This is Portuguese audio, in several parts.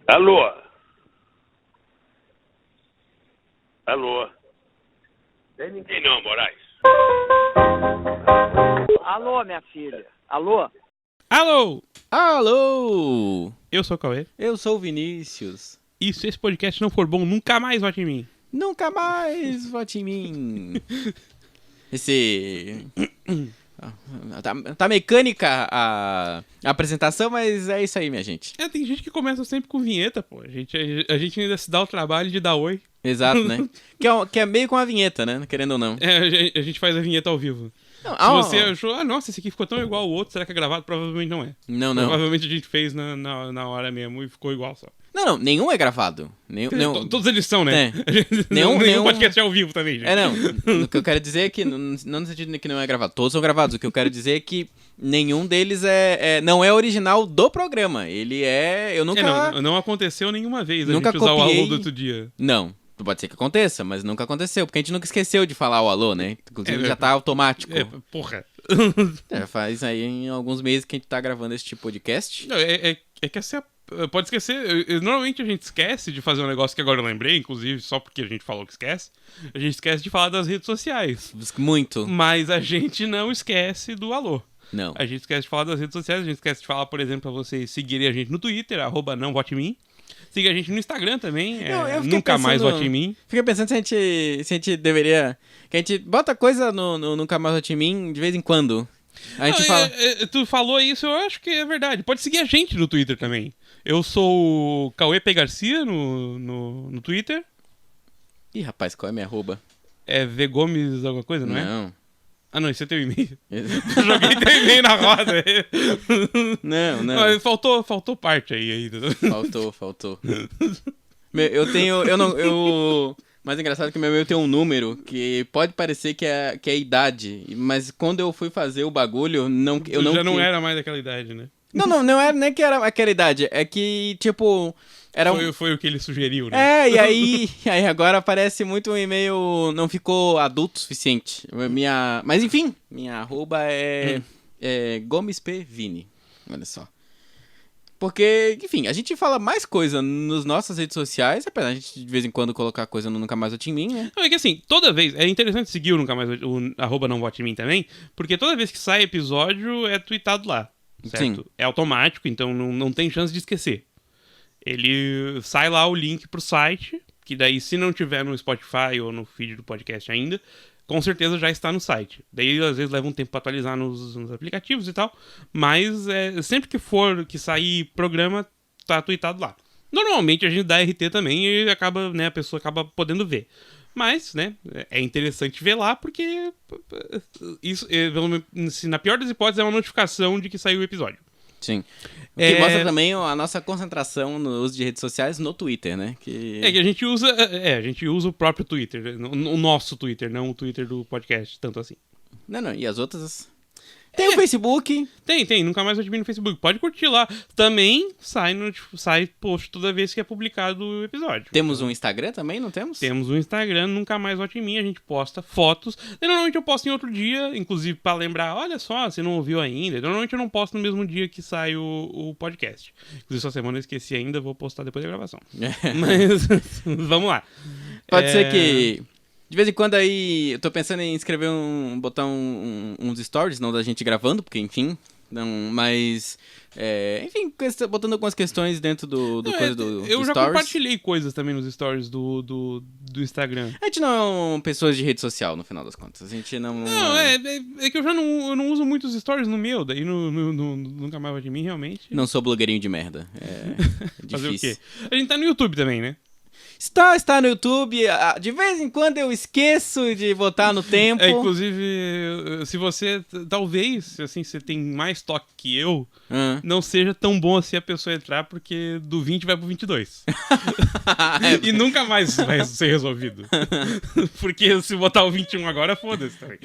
Alô? Alô? Tem ninguém não, Moraes. Alô, minha filha. Alô? Alô! Alô! Eu sou o Cauê. Eu sou o Vinícius. E se esse podcast não for bom, nunca mais vote em mim. Nunca mais vote em mim. Esse... Tá mecânica a apresentação, mas é isso aí, minha gente. Tem gente que começa sempre com vinheta, pô. A gente ainda se dá o trabalho de dar oi. Exato, né? Que é meio com a vinheta, né? Querendo ou não. A gente faz a vinheta ao vivo. Não, Se você achou, nossa, esse aqui ficou tão igual ao outro, será que é gravado? Provavelmente não é. Não. Provavelmente a gente fez na hora mesmo e ficou igual só. Não, nenhum é gravado. Todos eles são, né? Nenhum podcast é ao vivo também, gente. Não. O que eu quero dizer é que, não no sentido de que não é gravado, todos são gravados. O que eu quero dizer é que nenhum deles não é original do programa. Ele é... Eu nunca... Não aconteceu nenhuma vez Nunca a gente usar o copiei... alô do outro dia. Não. Pode ser que aconteça, mas nunca aconteceu. Porque a gente nunca esqueceu de falar o alô, né? Inclusive já tá automático. Porra. Faz aí em alguns meses que a gente tá gravando este podcast. Não, que essa pode esquecer. Normalmente a gente esquece de fazer um negócio que agora eu lembrei, inclusive, só porque a gente falou que esquece. A gente esquece de falar das redes sociais. Muito. Mas a gente não esquece do alô. Não. A gente esquece de falar das redes sociais. A gente esquece de falar, por exemplo, pra vocês seguirem a gente no Twitter, @nãovotemim. Siga a gente no Instagram também, nunca mais vote em mim. Fiquei pensando se a gente deveria... Que a gente bota coisa no Nunca Mais Vote em Mim de vez em quando. A gente fala... Tu falou isso, eu acho que é verdade. Pode seguir a gente no Twitter também. Eu sou o Cauê P. Garcia no Twitter. Ih, rapaz, qual é a minha arroba? É Vgomes alguma coisa, não é? Não. Ah, não, esse é teu e-mail. Joguei teu e-mail na roda. Não. Mas faltou parte aí ainda. Faltou. Mais engraçado é que meu e-mail tem um número que pode parecer que é idade, mas quando eu fui fazer o bagulho, não era mais daquela idade, né? Não era nem que era aquela idade, é que, tipo... Foi o que ele sugeriu, né? E aí agora parece muito um e-mail, não ficou adulto o suficiente. Mas enfim, minha arroba é Gomes P. Vini, olha só. Porque, enfim, a gente fala mais coisa nas nossas redes sociais, apesar de a gente de vez em quando colocar coisa no Nunca Mais Vote em Mim, né? Não, é que assim, toda vez, é interessante seguir o Nunca Mais o @não vote em mim também, porque toda vez que sai episódio é tweetado lá, certo? Sim. É automático, então não tem chance de esquecer. Ele sai lá o link pro site, que daí se não tiver no Spotify ou no feed do podcast ainda, com certeza já está no site. Daí às vezes leva um tempo pra atualizar nos aplicativos e tal, mas sempre que sair programa, tá tweetado lá. Normalmente a gente dá RT também e a pessoa acaba podendo ver. Mas, né, é interessante ver lá porque isso, na pior das hipóteses, é uma notificação de que saiu o episódio. Sim. O que mostra também a nossa concentração no uso de redes sociais no Twitter, né? Que a gente usa o próprio Twitter, o nosso Twitter, não o Twitter do podcast, tanto assim. Não, e as outras... Tem o Facebook. Tem, Nunca Mais Vote em Mim no Facebook. Pode curtir lá. Também sai post toda vez que é publicado o episódio. Temos um Instagram também, não temos? Temos um Instagram, Nunca Mais Vote em Mim. A gente posta fotos. E normalmente eu posto em outro dia, inclusive pra lembrar, olha só, você não ouviu ainda. Normalmente eu não posto no mesmo dia que sai o podcast. Inclusive essa semana eu esqueci ainda, vou postar depois da gravação. Mas vamos lá. Pode ser que... De vez em quando aí, eu tô pensando em escrever botar uns stories, não da gente gravando, porque enfim, não, mas, enfim, botando algumas questões dentro do stories. Eu já compartilhei coisas também nos stories do Instagram. A gente não é pessoas de rede social, no final das contas, a gente não... Não, é que eu não uso muitos stories no meu, daí Nunca Mais Vote em Mim, realmente. Não sou blogueirinho de merda, é Fazer difícil. o quê? A gente tá no YouTube também, né? Está no YouTube, de vez em quando eu esqueço de botar no tempo. Inclusive, se você, talvez, assim, você tem mais toque que eu, não seja tão bom assim a pessoa entrar, porque do 20 vai pro 22. E nunca mais vai ser resolvido. Porque se botar o 21 agora, foda-se também.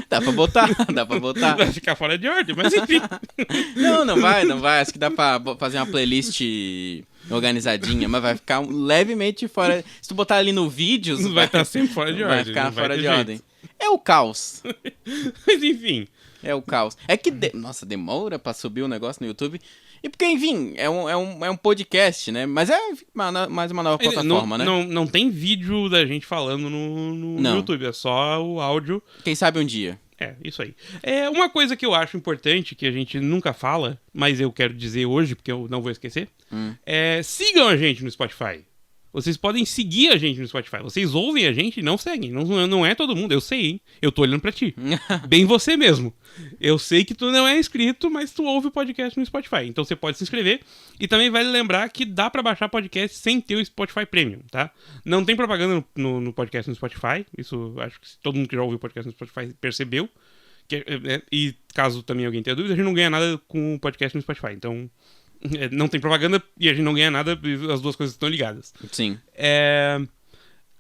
Dá pra botar. Vai ficar fora de ordem, mas enfim. Não vai. Acho que dá pra fazer uma playlist organizadinha, mas vai ficar levemente fora. Se tu botar ali no vídeo, vai estar sempre fora de ordem. Vai ficar fora de ordem. É o caos. Mas enfim. É o caos. É que, nossa, demora pra subir o negócio no YouTube. E porque, enfim, é um podcast, né? Mas é mais uma nova plataforma, né? Não tem vídeo da gente falando no YouTube, é só o áudio. Quem sabe um dia. É, isso aí. Uma coisa que eu acho importante, que a gente nunca fala, mas eu quero dizer hoje, porque eu não vou esquecer, sigam a gente no Spotify. Vocês podem seguir a gente no Spotify. Vocês ouvem a gente e não seguem. Não é todo mundo, eu sei, hein? Eu tô olhando pra ti. Bem você mesmo. Eu sei que tu não é inscrito, mas tu ouve o podcast no Spotify. Então você pode se inscrever. E também vale lembrar que dá pra baixar podcast sem ter o Spotify Premium, tá? Não tem propaganda no podcast no Spotify. Isso acho que todo mundo que já ouviu o podcast no Spotify percebeu. E caso também alguém tenha dúvida, a gente não ganha nada com o podcast no Spotify. Então... não tem propaganda e a gente não ganha nada, as duas coisas estão ligadas. Sim.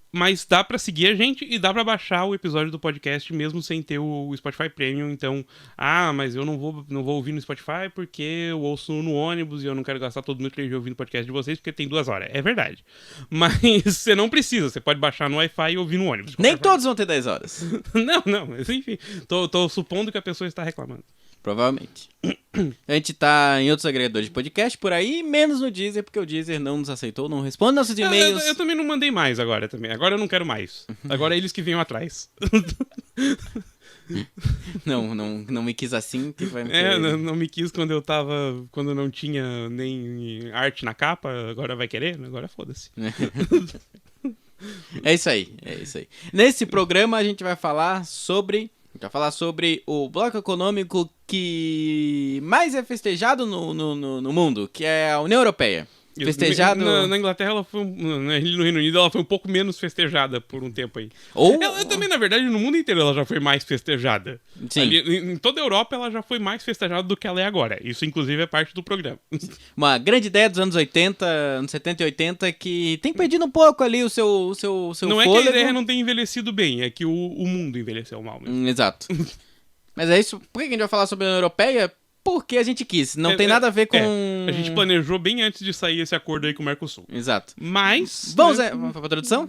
Mas dá pra seguir a gente e dá pra baixar o episódio do podcast mesmo sem ter o Spotify Premium. Então, mas eu não vou ouvir no Spotify porque eu ouço no ônibus e eu não quero gastar todo o meu 3G ouvindo o podcast de vocês porque tem 2 horas. É verdade. Mas você não precisa, você pode baixar no Wi-Fi e ouvir no ônibus. Nem todos vão ter 10 horas. Não, mas enfim, tô supondo que a pessoa está reclamando. Provavelmente. A gente tá em outros agregadores de podcast por aí, menos no Deezer, porque o Deezer não nos aceitou, não responde nossos e-mails. Eu também não mandei mais agora também. Agora eu não quero mais. Agora é eles que venham atrás. Não me quis assim. Que vai não me quis quando não tinha nem arte na capa, agora vai querer? Agora foda-se. É isso aí. Nesse programa a gente vai falar sobre o bloco econômico que mais é festejado no mundo, que é a União Europeia. Festejado... Na Inglaterra, no Reino Unido, ela foi um pouco menos festejada por um tempo aí. Ela também, na verdade, no mundo inteiro ela já foi mais festejada. Sim. Em toda a Europa, ela já foi mais festejada do que ela é agora. Isso, inclusive, é parte do programa. Uma grande ideia dos anos 80, anos 70 e 80, que tem perdido um pouco ali o seu não fôlego. É que a ideia não tem envelhecido bem, é que o mundo envelheceu mal mesmo. Exato. Mas é isso. Por que a gente vai falar sobre a União Europeia? Porque a gente quis. Não tem nada a ver com... A gente planejou bem antes de sair esse acordo aí com o Mercosul. Exato. Mas... Vamos pra tradução?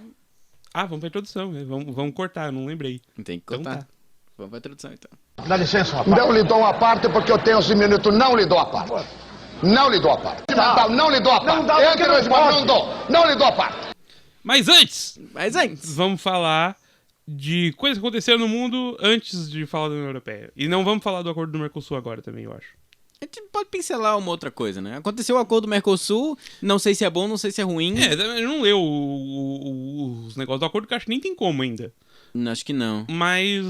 Vamos pra introdução. Vamos cortar, não lembrei. Tem que cortar. Então tá. Vamos pra introdução, então. Dá licença, rapaz. Não lhe dou uma parte porque eu tenho 11 minutos. Não lhe dou a parte. Não lhe dou a parte. Não lhe dou a parte. Não lhe dou a parte. Mas antes, vamos falar de coisas que aconteceram no mundo antes de falar da União Europeia. E não vamos falar do acordo do Mercosul agora também, eu acho. A gente pode pincelar uma outra coisa, né? Aconteceu o acordo do Mercosul, não sei se é bom, não sei se é ruim. Eu não leu os negócios do acordo, que eu acho que nem tem como ainda. Acho que não. Mas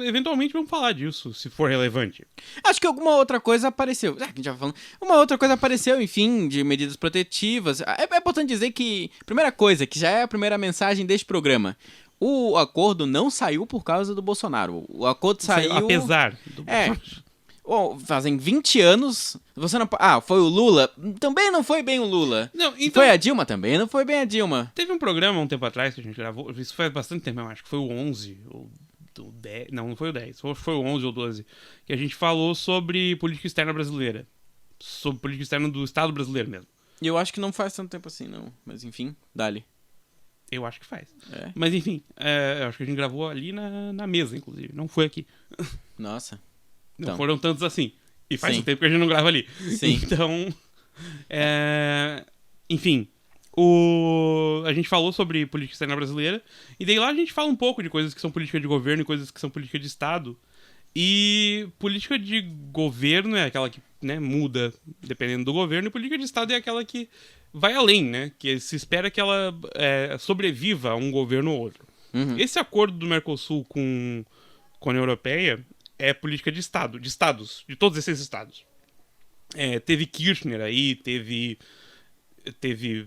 eventualmente vamos falar disso, se for relevante. Acho que alguma outra coisa apareceu. A gente já falando. Uma outra coisa apareceu, enfim, de medidas protetivas. É importante dizer que, primeira coisa, que já é a primeira mensagem deste programa. O acordo não saiu por causa do Bolsonaro. O acordo saiu... Apesar do Bolsonaro. Fazem 20 anos... Você não... foi o Lula? Também não foi bem o Lula. Não, então... Foi a Dilma? Também não foi bem a Dilma. Teve um programa um tempo atrás que a gente gravou. Isso faz bastante tempo, eu acho que foi o 11 ou o 10. Não foi o 10. Foi o 11 ou 12. Que a gente falou sobre política externa brasileira. Sobre política externa do Estado brasileiro mesmo. E eu acho que não faz tanto tempo assim, não. Mas enfim, dá-lhe. Eu acho que faz. Mas enfim, eu acho que a gente gravou ali na mesa, inclusive. Não foi aqui. Nossa. Não foram tantos assim. E faz um tempo que a gente não grava ali. Sim. Então, enfim, a gente falou sobre política externa brasileira. E daí lá a gente fala um pouco de coisas que são política de governo e coisas que são política de Estado. E política de governo é aquela que, né, muda dependendo do governo. E política de Estado é aquela que vai além, né? Que se espera que ela sobreviva a um governo ou outro. Uhum. Esse acordo do Mercosul com a União Europeia é política de Estado, de estados, de todos esses estados. Teve Kirchner aí, teve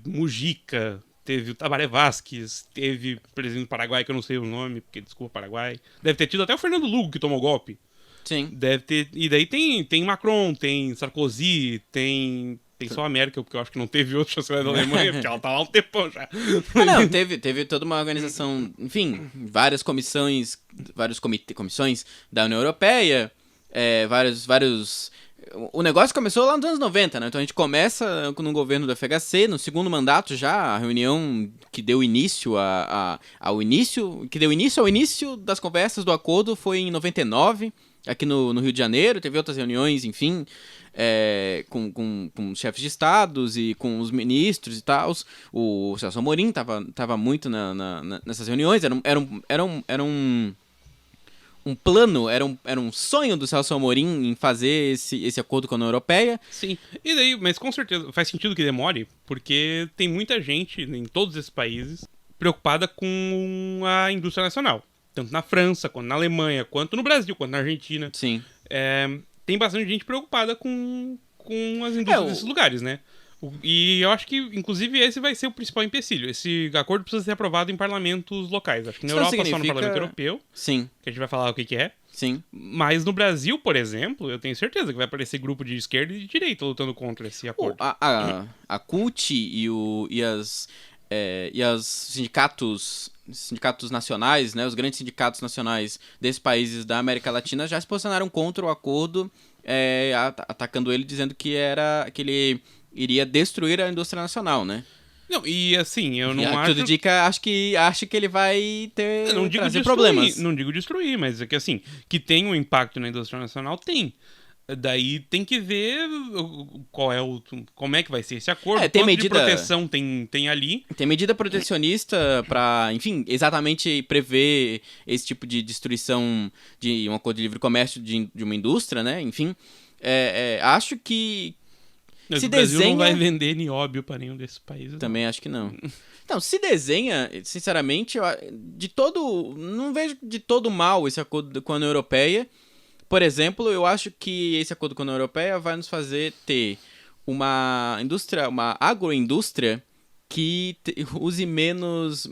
Mujica, teve o Tabaré Vázquez, teve o presidente do Paraguai, que eu não sei o nome, porque desculpa, Paraguai. Deve ter tido até o Fernando Lugo, que tomou golpe. Sim. Deve ter. E daí tem Macron, tem Sarkozy, tem só a Merkel, porque eu acho que não teve outro chanceler da Alemanha, porque ela tá lá um tempão já. Não, teve toda uma organização, enfim, várias comissões da União Europeia, vários... O negócio começou lá nos anos 90, né? Então a gente começa no governo do FHC, no segundo mandato já, a reunião que deu início ao início das conversas do acordo foi em 99, aqui no Rio de Janeiro, teve outras reuniões, enfim, com chefes de estados e com os ministros e tal. O Celso Amorim tava muito nessas reuniões, era um plano, era um sonho do Celso Amorim em fazer esse acordo com a União Europeia. Sim, e daí, mas com certeza faz sentido que demore, porque tem muita gente em todos esses países preocupada com a indústria nacional. Tanto na França, quanto na Alemanha, quanto no Brasil, quanto na Argentina. Sim. Tem bastante gente preocupada com as indústrias desses lugares, né? E eu acho que, inclusive, esse vai ser o principal empecilho. Esse acordo precisa ser aprovado em parlamentos locais. Acho que na Europa só no Parlamento Europeu. Sim. Que a gente vai falar o que é. Sim. Mas no Brasil, por exemplo, eu tenho certeza que vai aparecer grupo de esquerda e de direita lutando contra esse acordo. A CUT e os sindicatos nacionais, né, os grandes sindicatos nacionais desses países da América Latina já se posicionaram contra o acordo, atacando ele, dizendo que ele iria destruir a indústria nacional, né? Não, e assim, eu não acho... Tudo indica, acho que ele vai trazer problemas. Não digo destruir, mas é que assim, que tem um impacto na indústria nacional, tem. Daí tem que ver como é que vai ser esse acordo, tem quanto medida, de proteção tem ali. Tem medida protecionista para, enfim, exatamente prever esse tipo de destruição de um acordo de livre comércio de uma indústria, né? Enfim, acho que o Brasil não vai vender nióbio para nenhum desses países. Também acho que não. Então, se desenha, sinceramente, não vejo de todo mal esse acordo com a União Europeia. Por exemplo, eu acho que esse acordo com a União Europeia vai nos fazer ter uma agroindústria que use menos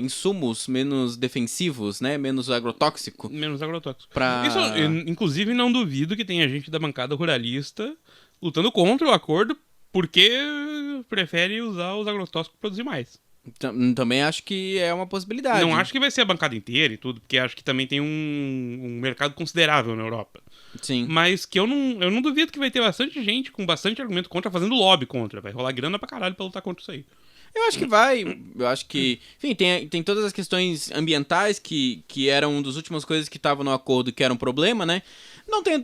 insumos, menos defensivos, né? Menos agrotóxico. Menos agrotóxico. Pra... Isso, eu, inclusive, não duvido que tenha gente da bancada ruralista lutando contra o acordo porque prefere usar os agrotóxicos para produzir mais. Também acho que é uma possibilidade. Não acho que vai ser a bancada inteira e tudo, porque acho que também tem um mercado considerável na Europa. Sim. Mas que eu não duvido que vai ter bastante gente com bastante argumento contra, fazendo lobby contra. Vai rolar grana pra caralho pra lutar contra isso aí. Eu acho que vai. Eu acho que... Enfim, tem todas as questões ambientais que eram uma das últimas coisas que estavam no acordo que era um problema, né?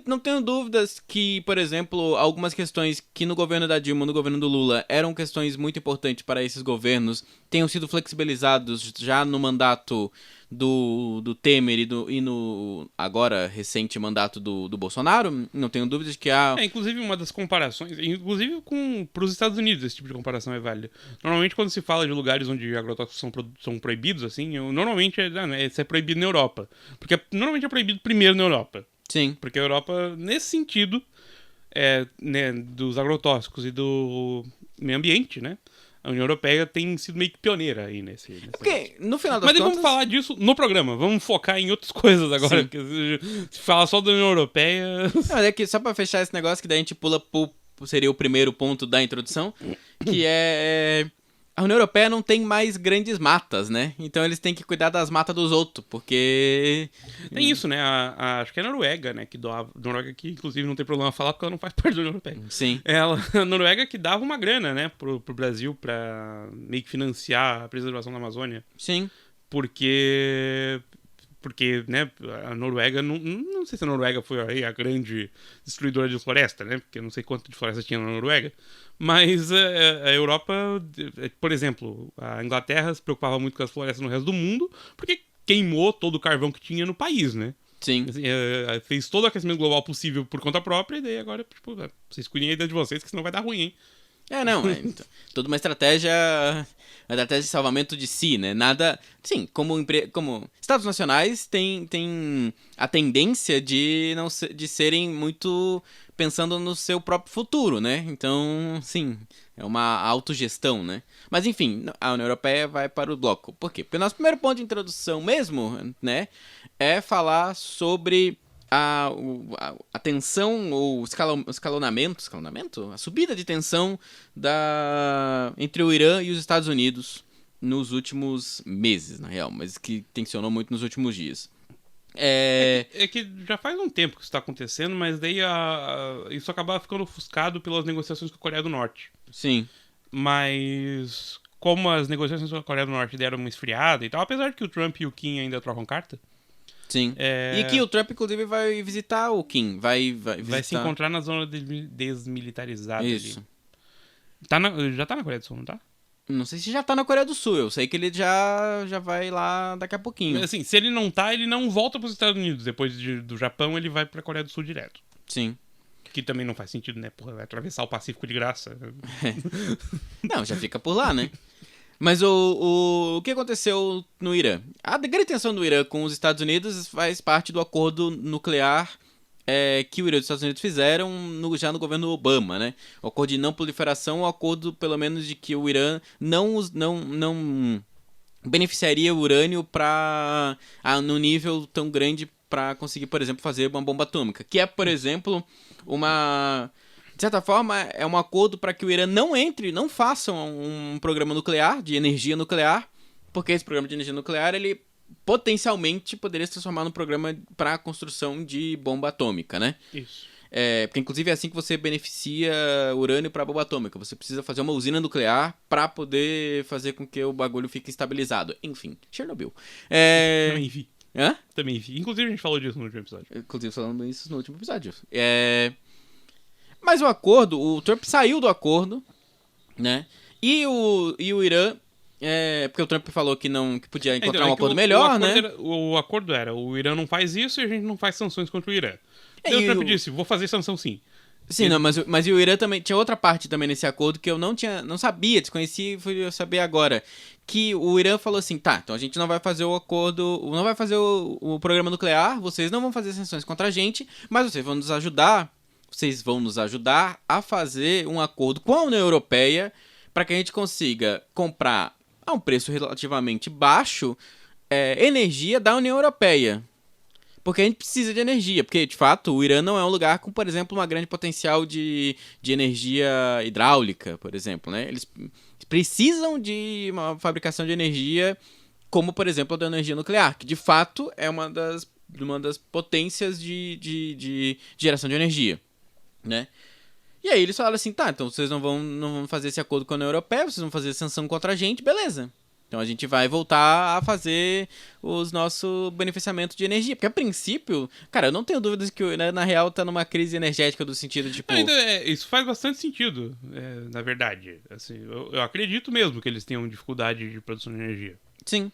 Não tenho dúvidas que, por exemplo, algumas questões que no governo da Dilma, no governo do Lula, eram questões muito importantes para esses governos, tenham sido flexibilizados já no mandato do Temer e no agora recente mandato do Bolsonaro. Não tenho dúvidas que há... inclusive uma das comparações, inclusive para os Estados Unidos, esse tipo de comparação é válida. Normalmente quando se fala de lugares onde agrotóxicos são proibidos, assim, normalmente isso é proibido na Europa. Porque normalmente é proibido primeiro na Europa. Sim. Porque a Europa, nesse sentido, né, dos agrotóxicos e do meio ambiente, né? A União Europeia tem sido meio que pioneira aí nesse porque, no final das contas... vamos falar disso no programa. Vamos focar em outras coisas agora. Porque se falar só da União Europeia... Não, é que só pra fechar esse negócio, que daí a gente pula seria o primeiro ponto da introdução, que é... A União Europeia não tem mais grandes matas, né? Então eles têm que cuidar das matas dos outros, porque... Tem isso, né? Acho que é a Noruega, né? Que doava... Noruega que, inclusive, não tem problema falar porque ela não faz parte da União Europeia. Sim. A Noruega que dava uma grana, né? Pro Brasil pra meio que financiar a preservação da Amazônia. Sim. Porque, né, a Noruega, não sei se a Noruega foi a grande destruidora de floresta, né? Porque eu não sei quanto de floresta tinha na Noruega. Mas a Europa, por exemplo, a Inglaterra se preocupava muito com as florestas no resto do mundo, porque queimou todo o carvão que tinha no país, né? Sim. Assim, fez todo o aquecimento global possível por conta própria, e daí agora, tipo, vocês cuidem aí de vocês, que senão vai dar ruim, hein? Toda uma estratégia de salvamento de si, né? Nada... Sim, como Estados nacionais tem a tendência de serem muito pensando no seu próprio futuro, né? Então, sim, é uma autogestão, né? Mas, enfim, a União Europeia vai para o bloco. Por quê? Porque o nosso primeiro ponto de introdução mesmo, né? É falar sobre... A tensão ou escalonamento, a subida de tensão entre o Irã e os Estados Unidos nos últimos meses, na real, mas que tensionou muito nos últimos dias. É que já faz um tempo que isso está acontecendo, mas daí isso acaba ficando ofuscado pelas negociações com a Coreia do Norte. Sim. Mas como as negociações com a Coreia do Norte deram uma esfriada e tal, apesar de que o Trump e o Kim ainda trocam carta, Sim. E que o Trump, inclusive, vai visitar o Kim. Vai visitar... se encontrar na zona desmilitarizada. Isso. Ali. Já tá na Coreia do Sul, não tá? Não sei se já tá na Coreia do Sul. Eu sei que ele já vai lá daqui a pouquinho. Assim, se ele não tá, ele não volta pros Estados Unidos. Depois do Japão, ele vai pra Coreia do Sul direto. Sim. Que também não faz sentido, né? Porra, vai atravessar o Pacífico de graça. Não, já fica por lá, né? Mas o que aconteceu no Irã? A grande tensão do Irã com os Estados Unidos faz parte do acordo nuclear que o Irã e os Estados Unidos fizeram já no governo Obama, né? O acordo de não proliferação, o acordo pelo menos de que o Irã não beneficiaria o urânio no nível tão grande para conseguir, por exemplo, fazer uma bomba atômica. Que é, por exemplo, de certa forma, é um acordo para que o Irã não faça um programa nuclear, de energia nuclear, porque esse programa de energia nuclear, ele potencialmente poderia se transformar num programa para a construção de bomba atômica, né? Isso. Porque inclusive é assim que você beneficia urânio para bomba atômica. Você precisa fazer uma usina nuclear para poder fazer com que o bagulho fique estabilizado. Enfim, Chernobyl. Também vi. Hã? Também vi. Inclusive a gente falou disso no último episódio. Inclusive falando isso no último episódio. Mas o Trump saiu do acordo, né? E o Irã... porque o Trump falou que podia encontrar um acordo melhor, né? O acordo era, o Irã não faz isso e a gente não faz sanções contra o Irã. E o Trump disse, vou fazer sanção sim. Sim, não, mas o Irã também... Tinha outra parte também nesse acordo que eu não sabia, desconheci e fui saber agora. Que o Irã falou assim, tá, então a gente não vai fazer o acordo... Não vai fazer o programa nuclear, vocês não vão fazer sanções contra a gente, mas vocês vão nos ajudar a fazer um acordo com a União Europeia para que a gente consiga comprar a um preço relativamente baixo energia da União Europeia. Porque a gente precisa de energia. Porque, de fato, o Irã não é um lugar com, por exemplo, uma grande potencial de energia hidráulica, por exemplo, né? Eles precisam de uma fabricação de energia como, por exemplo, a da energia nuclear, que, de fato, é uma das potências de geração de energia, né? E aí eles falaram assim, tá, então vocês não vão fazer esse acordo com a União Europeia, vocês vão fazer sanção contra a gente, beleza. Então a gente vai voltar a fazer os nossos beneficiamentos de energia. Porque a princípio, cara, eu não tenho dúvidas que na real tá numa crise energética do sentido de, tipo... isso faz bastante sentido, na verdade. Assim, eu acredito mesmo que eles tenham dificuldade de produção de energia. Sim.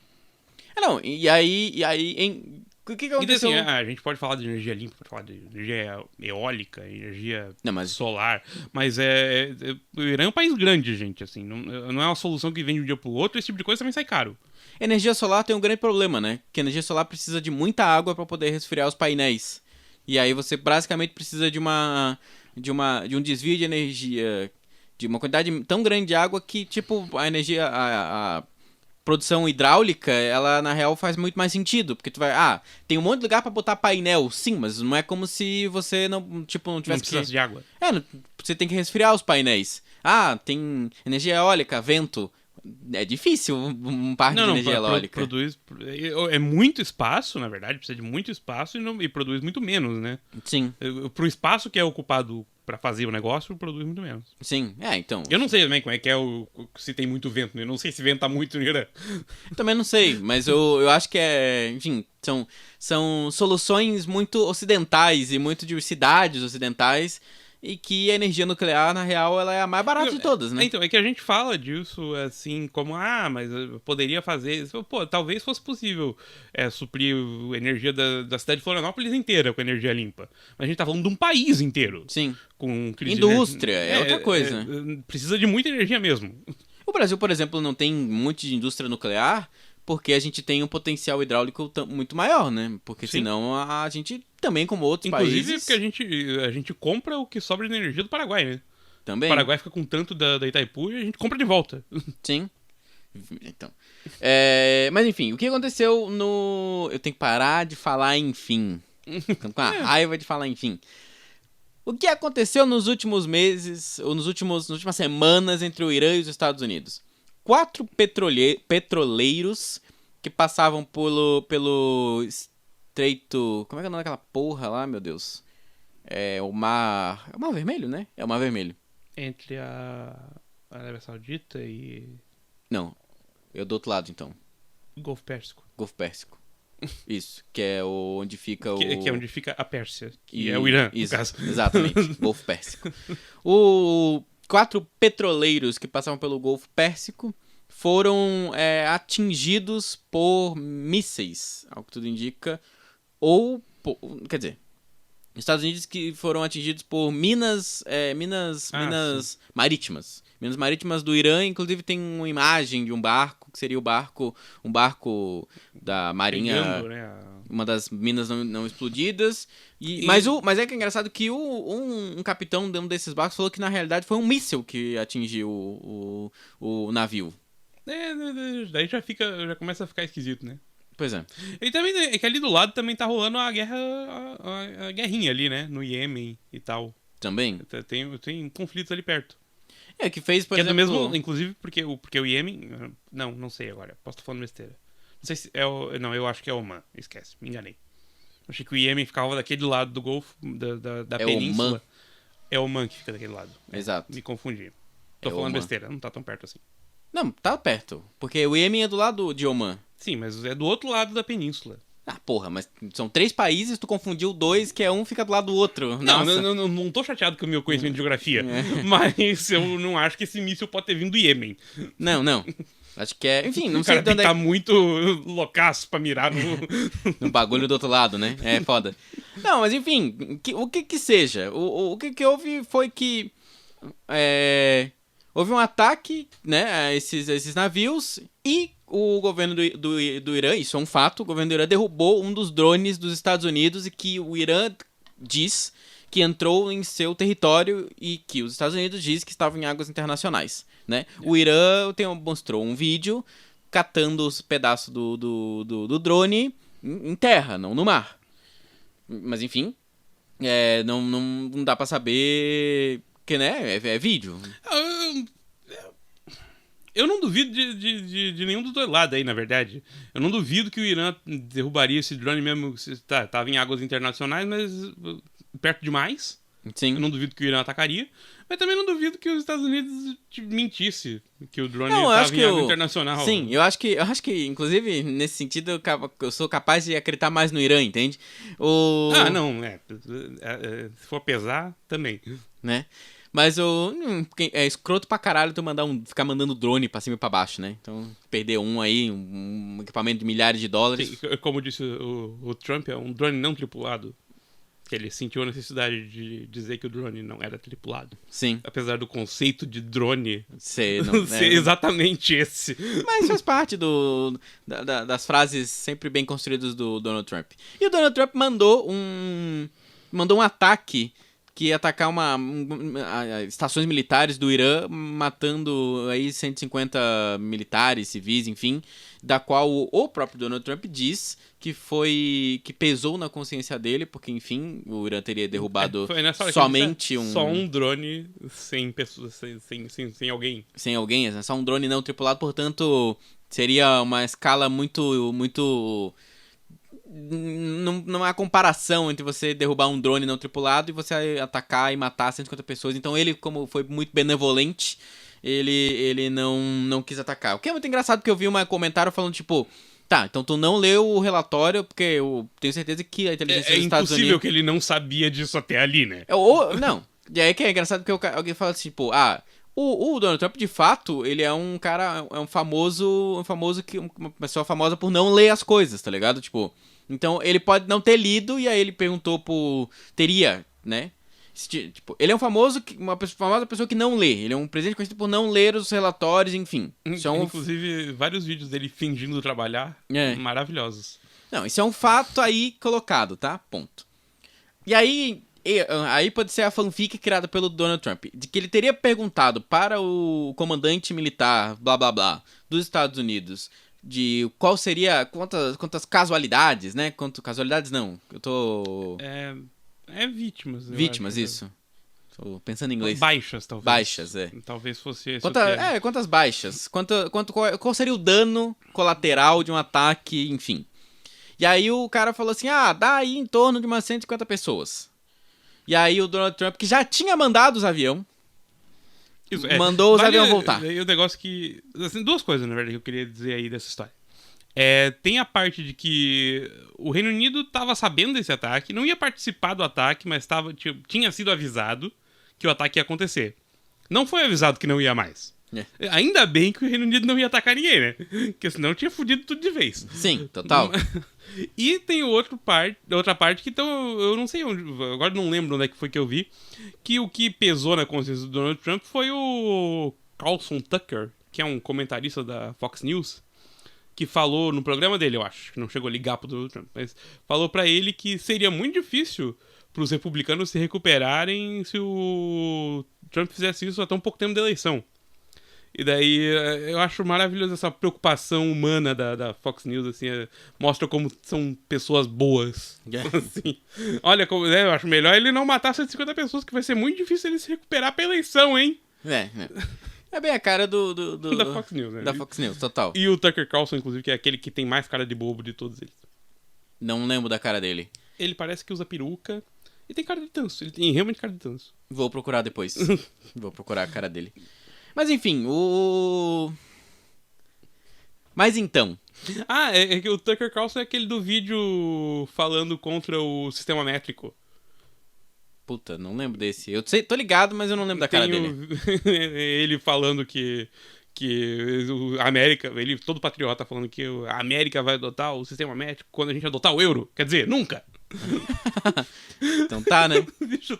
Não, e aí o que aconteceu? Então, assim, a gente pode falar de energia limpa, pode falar de energia eólica, energia solar, mas o Irã é um país grande, gente, assim, não é uma solução que vem de um dia pro outro, esse tipo de coisa também sai caro. Energia solar tem um grande problema, né? Que a energia solar precisa de muita água para poder resfriar os painéis. E aí você basicamente precisa de um desvio de energia, de uma quantidade tão grande de água que, tipo, a energia... a produção hidráulica, ela na real faz muito mais sentido, porque tu vai, tem um monte de lugar pra botar painel, sim, mas não é como se você não tivesse de água. Você tem que resfriar os painéis. Tem energia eólica, vento. É difícil um parque de energia eólica. É muito espaço, na verdade, precisa de muito espaço e produz muito menos, né? Sim. Pro espaço que é ocupado pra fazer o negócio, produz muito menos. Sim, então... Eu não sei também como é que se tem muito vento, eu não sei se venta muito no Irã. Eu também não sei, mas eu acho que enfim, são soluções muito ocidentais e muito de cidades ocidentais, e que a energia nuclear, na real, ela é a mais barata de todas, né? Então, é que a gente fala disso, assim, como, mas eu poderia fazer... Pô, talvez fosse possível suprir a energia da cidade de Florianópolis inteira com energia limpa. Mas a gente tá falando de um país inteiro. Sim. Com crise indústria, é outra coisa. Precisa de muita energia mesmo. O Brasil, por exemplo, não tem muito de indústria nuclear porque a gente tem um potencial hidráulico muito maior, né? Porque Sim. Senão a gente também, como outros países... Inclusive porque a gente compra o que sobra de energia do Paraguai, né? Também. O Paraguai fica com tanto da Itaipu e a gente compra de volta. Sim. Então. Mas enfim, o que aconteceu no... Eu tenho que parar de falar enfim. Tô com a raiva de falar enfim. O que aconteceu nos últimos meses, ou nas últimas semanas entre o Irã e os Estados Unidos? 4 petroleiros que passavam pelo estreito... Como é que é o nome daquela porra lá, meu Deus? É o mar Vermelho, né? É o Mar Vermelho. Entre a Arábia Saudita e... Não, eu do outro lado, então. Golfo Pérsico. Golfo Pérsico. Isso, que é onde fica o... Que é onde fica a Pérsia, que é o Irã, no caso. Exatamente, Golfo Pérsico. 4 petroleiros que passavam pelo Golfo Pérsico foram atingidos por mísseis, ao que tudo indica, quer dizer, Estados Unidos que foram atingidos por minas marítimas. Minas marítimas do Irã, inclusive tem uma imagem de um barco, que seria um barco da Marinha, Pegando, né, uma das minas não explodidas. Mas é que é engraçado que um capitão de um desses barcos falou que na realidade foi um míssil que atingiu o navio. Daí já começa a ficar esquisito, né? Pois é. E também é que ali do lado também tá rolando a guerra, a guerrinha ali, né? No Iêmen e tal. Também? Tem conflitos ali perto. Que fez, por que exemplo... é do mesmo, inclusive, porque o Iêmen... Não sei agora. Posso estar falando besteira. Não sei se é o... Não, eu acho que é Oman. Esquece, me enganei. Achei que o Iêmen ficava daquele lado do Golfo, da península. Oman. É Oman que fica daquele lado. Exato. Me confundi. Tô falando Oman. besteira, não tá tão perto assim. Não, tá perto. Porque o Iêmen é do lado de Oman. Sim, mas é do outro lado da península. Ah, porra, mas são 3 países, tu confundiu 2, que um fica do lado do outro. Não tô chateado com o meu conhecimento de geografia, mas eu não acho que esse míssil pode ter vindo do Iêmen. Não. Acho que é... Enfim, não o sei cara de onde tem que tá muito loucaço pra mirar no bagulho do outro lado, né? É foda. Não, mas enfim, o que seja. O que houve foi que... houve um ataque, né, a esses navios e o governo do Irã, isso é um fato, o governo do Irã derrubou um dos drones dos Estados Unidos e que o Irã diz que entrou em seu território e que os Estados Unidos diz que estava em águas internacionais, né? O Irã mostrou um vídeo catando os pedaços do drone em terra, não no mar. Mas enfim, não dá pra saber que, né, é vídeo. Eu não duvido de nenhum dos dois lados aí, na verdade. Eu não duvido que o Irã derrubaria esse drone mesmo se tava em águas internacionais, mas perto demais. Sim. Eu não duvido que o Irã atacaria. Mas também não duvido que os Estados Unidos mentisse que o drone estava em água internacional. Sim, eu acho que, inclusive, nesse sentido, eu sou capaz de acreditar mais no Irã, entende? Não, se for pesar, também. Né? Mas é escroto pra caralho tu ficar mandando drone pra cima e pra baixo, né? Então, perder um equipamento de milhares de dólares. Sim, como disse o Trump, é um drone não tripulado. Que ele sentiu a necessidade de dizer que o drone não era tripulado. Sim. Apesar do conceito de drone ser exatamente esse. Mas faz parte das frases sempre bem construídas do Donald Trump. E o Donald Trump mandou um ataque que ia atacar estações militares do Irã, matando aí 150 militares, civis, enfim, da qual o próprio Donald Trump diz que pesou na consciência dele, porque, enfim, o Irã teria derrubado somente só um drone sem pessoas, sem alguém. Sem alguém, só um drone não tripulado, portanto, seria uma escala muito... Não há comparação entre você derrubar um drone não tripulado e você atacar e matar 150 pessoas. Então ele, como foi muito benevolente, ele não quis atacar. O que é muito engraçado, porque eu vi um comentário falando, tipo... Tá, então tu não leu o relatório, porque eu tenho certeza que a inteligência dos Estados Unidos... É impossível que ele não sabia disso até ali, né? Não. E aí que é engraçado, porque alguém fala assim, tipo... O Donald Trump, de fato, ele é um cara... É uma pessoa famosa por não ler as coisas, tá ligado? Tipo... Então, ele pode não ter lido, e aí ele perguntou teria, né? Tipo, ele é uma famosa pessoa que não lê. Ele é um presidente conhecido por não ler os relatórios, enfim. Inclusive, vários vídeos dele fingindo trabalhar, maravilhosos. Não, isso é um fato aí colocado, tá? Ponto. E aí pode ser a fanfic criada pelo Donald Trump, de que ele teria perguntado para o comandante militar, blá blá blá, dos Estados Unidos... de qual seria, quantas casualidades, né? Casualidades não, eu tô... vítimas. Vítimas, isso. Tô pensando em inglês. Baixas, talvez. Baixas, Talvez fosse esse quantas baixas? Qual seria o dano colateral de um ataque, enfim. E aí o cara falou assim, dá aí em torno de umas 150 pessoas. E aí o Donald Trump, que já tinha mandado os aviões, mandou os aviões voltar. E o negócio que... Assim, duas coisas, na verdade, que eu queria dizer aí dessa história. Tem a parte de que o Reino Unido estava sabendo desse ataque, não ia participar do ataque, mas tinha sido avisado que o ataque ia acontecer. Não foi avisado que não ia mais. Ainda bem que o Reino Unido não ia atacar ninguém, né? Porque senão tinha fudido tudo de vez. Sim, total. E tem outra parte que então, eu não sei onde, agora não lembro onde é que foi que eu vi, que o que pesou na consciência do Donald Trump foi o Carlson Tucker, que é um comentarista da Fox News, que falou no programa dele, eu acho, que não chegou a ligar pro Donald Trump, mas falou pra ele que seria muito difícil pros republicanos se recuperarem se o Trump fizesse isso há tão pouco tempo da eleição. E daí eu acho maravilhoso essa preocupação humana da Fox News, assim, mostra como são pessoas boas. Assim, olha, eu acho melhor ele não matar 150 pessoas, que vai ser muito difícil ele se recuperar pra eleição, hein? É bem a cara da Fox News, né? Da Fox News, total. E o Tucker Carlson, inclusive, que é aquele que tem mais cara de bobo de todos eles. Não lembro da cara dele. Ele parece que usa peruca e tem cara de tanso. Ele tem realmente cara de tanso. Vou procurar depois. Vou procurar a cara dele. Mas enfim, Mas então... é que o Tucker Carlson é aquele do vídeo falando contra o sistema métrico. Puta, não lembro desse. Eu sei, tô ligado, mas eu não lembro da cara dele. Ele falando que a América, ele todo patriota falando que a América vai adotar o sistema métrico quando a gente adotar o euro. Quer dizer, nunca. Então tá, né? Bicho,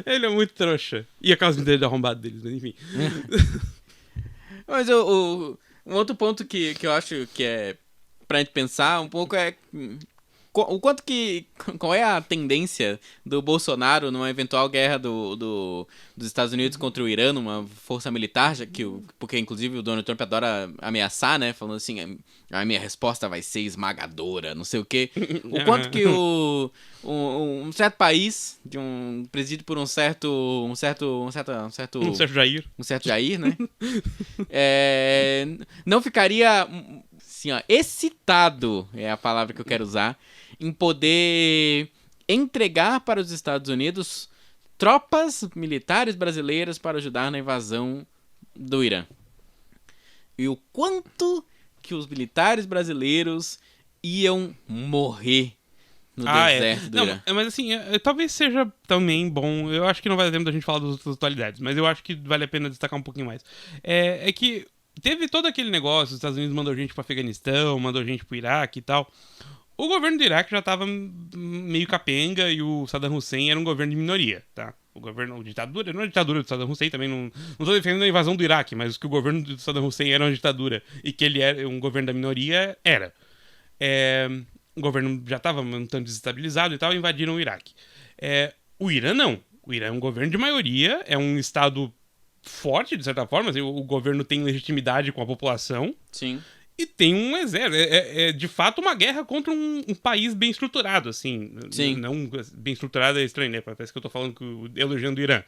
ele é muito trouxa. E a casa dele arrombada deles, mas enfim. Mas um outro ponto que eu acho que é pra gente pensar um pouco é o quanto qual é a tendência do Bolsonaro numa eventual guerra dos Estados Unidos contra o Irã, numa força militar, porque inclusive o Donald Trump adora ameaçar, né? Falando assim, a minha resposta vai ser esmagadora, não sei o quê. O quanto que um certo país, presidido por um certo Jair. Um certo Jair, né? Não ficaria, assim, ó, excitado, é a palavra que eu quero usar, em poder entregar para os Estados Unidos tropas militares brasileiras para ajudar na invasão do Irã. E o quanto que os militares brasileiros iam morrer no deserto do Irã. Mas assim, talvez seja também bom, eu acho que não vai dar tempo da gente falar das outras atualidades, mas eu acho que vale a pena destacar um pouquinho mais. É que teve todo aquele negócio, os Estados Unidos mandou gente pro Afeganistão, mandou gente pro Iraque e tal. O governo do Iraque já tava meio capenga e o Saddam Hussein era um governo de minoria, tá? A ditadura, não é a ditadura do Saddam Hussein, também não tô defendendo a invasão do Iraque, mas que o governo do Saddam Hussein era uma ditadura e que ele era um governo da minoria, era. O governo já tava um tanto desestabilizado e tal, invadiram o Iraque. O Irã não. O Irã é um governo de maioria, é um estado forte, de certa forma, assim, o governo tem legitimidade com a população. Sim. E tem um exército. É de fato uma guerra contra um país bem estruturado, assim. Sim. Não bem estruturado é estranho, né? Parece que eu tô falando elogiando o Irã.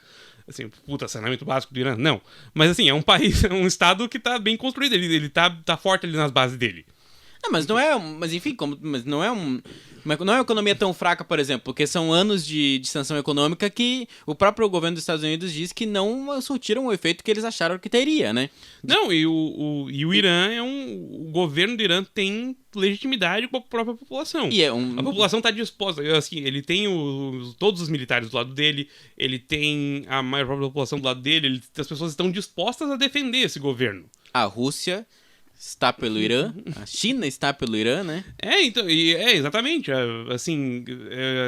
Assim, puta, saneamento básico do Irã. Não. Mas assim, é um país, é um estado que tá bem construído. Ele tá forte ali nas bases dele. Não, mas não é. Mas enfim, mas não é não é uma economia tão fraca, por exemplo, porque são anos de sanção econômica que o próprio governo dos Estados Unidos diz que não surtiram o efeito que eles acharam que teria, né? Não, e o Irã o governo do Irã tem legitimidade com a própria população. E a população tá disposta, assim, ele tem todos os militares do lado dele, ele tem a maior própria população do lado dele, as pessoas estão dispostas a defender esse governo. A Rússia está pelo Irã, a China está pelo Irã, né? Então, exatamente. Assim,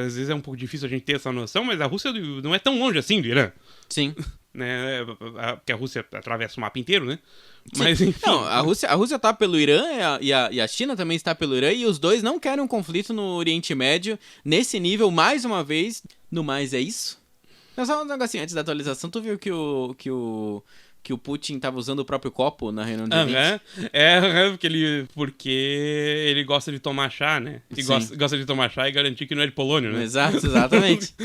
às vezes é um pouco difícil a gente ter essa noção, mas a Rússia não é tão longe assim do Irã. Sim. Né? Porque a Rússia atravessa o mapa inteiro, né? Sim. Mas, enfim. Não, a Rússia está pelo Irã e a China também está pelo Irã, e os dois não querem um conflito no Oriente Médio nesse nível, mais uma vez. No mais, é isso? Mas só um negocinho antes da atualização, tu viu que o Putin tava usando o próprio copo na reunião de 20? Porque ele gosta de tomar chá, né? E gosta de tomar chá e garantir que não é de polônio, né? Exatamente.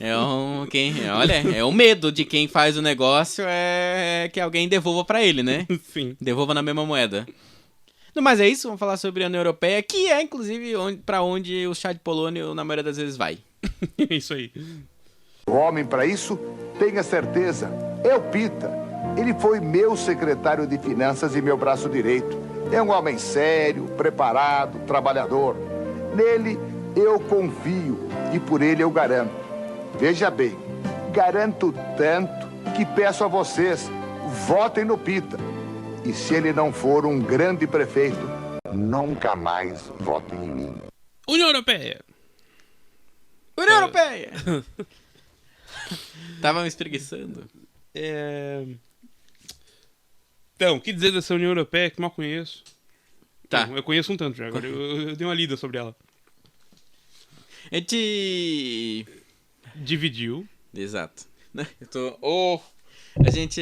É o medo de quem faz o negócio que alguém devolva pra ele, né? Sim. Devolva na mesma moeda. Mas é isso, vamos falar sobre a União Europeia, que é, inclusive, pra onde o chá de polônio, na maioria das vezes, vai. É isso aí. O homem para isso, tenha certeza, é o Pita. Ele foi meu secretário de finanças e meu braço direito. É um homem sério, preparado, trabalhador. Nele eu confio e por ele eu garanto. Veja bem, garanto tanto que peço a vocês, votem no Pita. E se ele não for um grande prefeito, nunca mais votem em mim. União Europeia. União Europeia! Tava me espreguiçando. Então, o que dizer dessa União Europeia que mal conheço? Tá. Não, eu conheço um tanto já, agora eu dei uma lida sobre ela. A gente... Dividiu. Exato. Eu tô... A gente...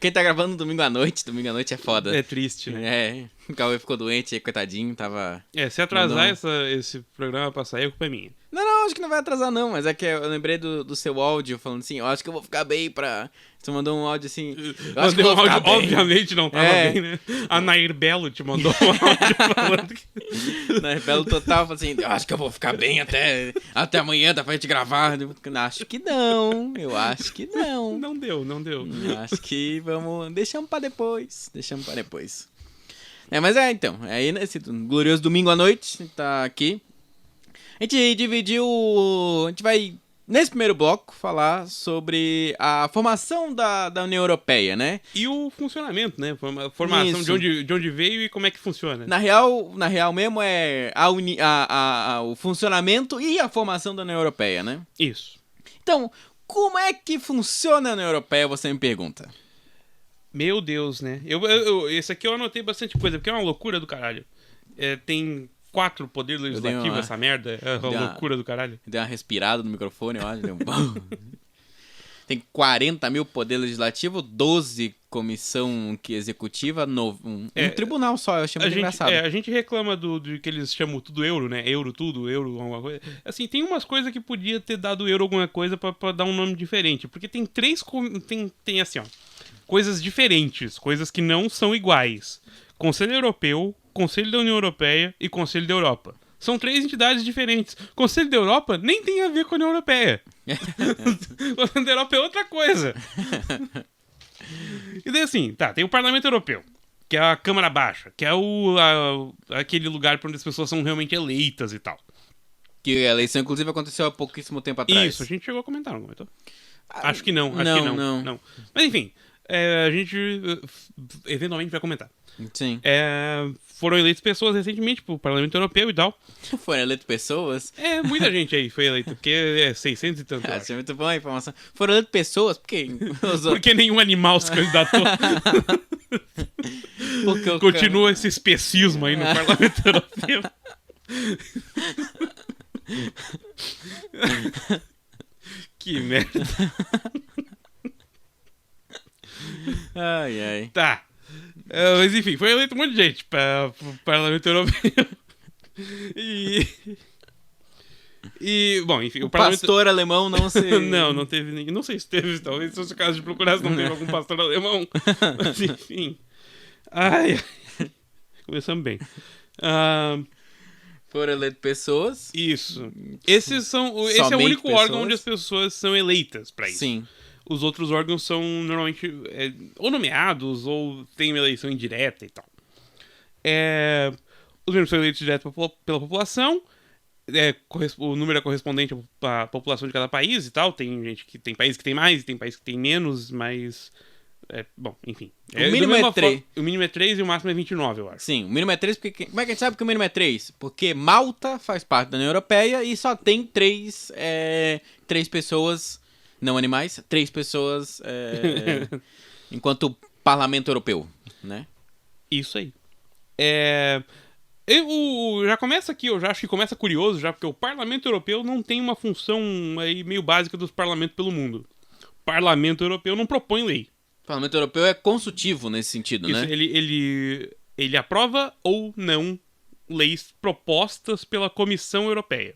Quem tá gravando domingo à noite é foda. É triste, né? O Cauê ficou doente, coitadinho, tava... Se atrasar Mandou. esse programa pra sair, a culpa é minha. Não, acho que não vai atrasar não, mas é que eu lembrei do seu áudio falando assim, eu acho que eu vou ficar bem pra... Você mandou um áudio assim... Eu acho que eu vou ficar bem. Obviamente não tava bem, né? A Nair Belo te mandou um áudio falando que... Nair Belo total, falou assim, eu acho que eu vou ficar bem até amanhã, dá pra gente gravar. Acho que não, eu acho que não. Não deu. Acho que deixamos pra depois. Mas então, aí nesse glorioso domingo à noite, a gente tá aqui. A gente vai, nesse primeiro bloco, falar sobre a formação da União Europeia, né? E o funcionamento, né? Formação de onde veio e como é que funciona. Na real mesmo é o funcionamento e a formação da União Europeia, né? Isso. Então, como é que funciona a União Europeia, você me pergunta? Meu Deus, né? Esse aqui eu anotei bastante coisa, porque é uma loucura do caralho. Tem 4 poderes legislativos, essa merda. É uma loucura do caralho. Deu uma respirada no microfone, eu acho. Tem 40 mil poderes legislativos, 12 comissão executiva, um tribunal só, eu achei muito engraçado. A gente reclama do que eles chamam tudo euro, né? Euro alguma coisa. Assim, tem umas coisas que podia ter dado euro alguma coisa pra dar um nome diferente. Porque tem 3... Tem assim, ó. Coisas diferentes, coisas que não são iguais. Conselho Europeu, Conselho da União Europeia e Conselho da Europa. São 3 entidades diferentes. Conselho da Europa nem tem a ver com a União Europeia. Conselho da Europa é outra coisa. E daí assim, tem o Parlamento Europeu, que é a Câmara Baixa, que é aquele lugar para onde as pessoas são realmente eleitas e tal. Que a eleição, inclusive, aconteceu há pouquíssimo tempo atrás. Isso, a gente chegou a comentar, não comentou? Acho que não. Não. Mas enfim, a gente eventualmente vai comentar. Sim. Foram eleitas pessoas recentemente pro Parlamento Europeu e tal. Foram eleitas pessoas? Muita gente aí foi eleita, porque é 600 e tanto. Achei muito boa a informação. Foram eleitas pessoas? Porque nenhum animal se candidatou. Continua esse especismo aí no Parlamento Europeu. Que merda. Ai. Tá. Mas enfim, foi eleito um monte de gente para o Parlamento Europeu. E bom, enfim, o pastor alemão não se... não teve ninguém. Não sei se teve, talvez se fosse o caso de procurar se não teve algum pastor alemão. Mas enfim. Começamos bem. Foram eleitas pessoas. Isso. Esse é o único órgão onde as pessoas são eleitas para isso. Sim. Os outros órgãos são normalmente ou nomeados ou tem uma eleição indireta e tal. Os membros são eleitos direto pela população. O número é correspondente à população de cada país e tal. Tem país que tem mais, tem país que tem menos, mas... bom, enfim. O mínimo é 3. O mínimo é 3 e o máximo é 29, eu acho. Sim, o mínimo é 3 porque... Como é que a gente sabe que o mínimo é 3? Porque Malta faz parte da União Europeia e só tem 3 pessoas... Não animais, 3 pessoas enquanto Parlamento Europeu, né? Isso aí. Já começa aqui, eu já acho que começa curioso já, porque o Parlamento Europeu não tem uma função aí meio básica dos parlamentos pelo mundo. O Parlamento Europeu não propõe lei. O Parlamento Europeu é consultivo nesse sentido, isso, né? Ele aprova ou não leis propostas pela Comissão Europeia.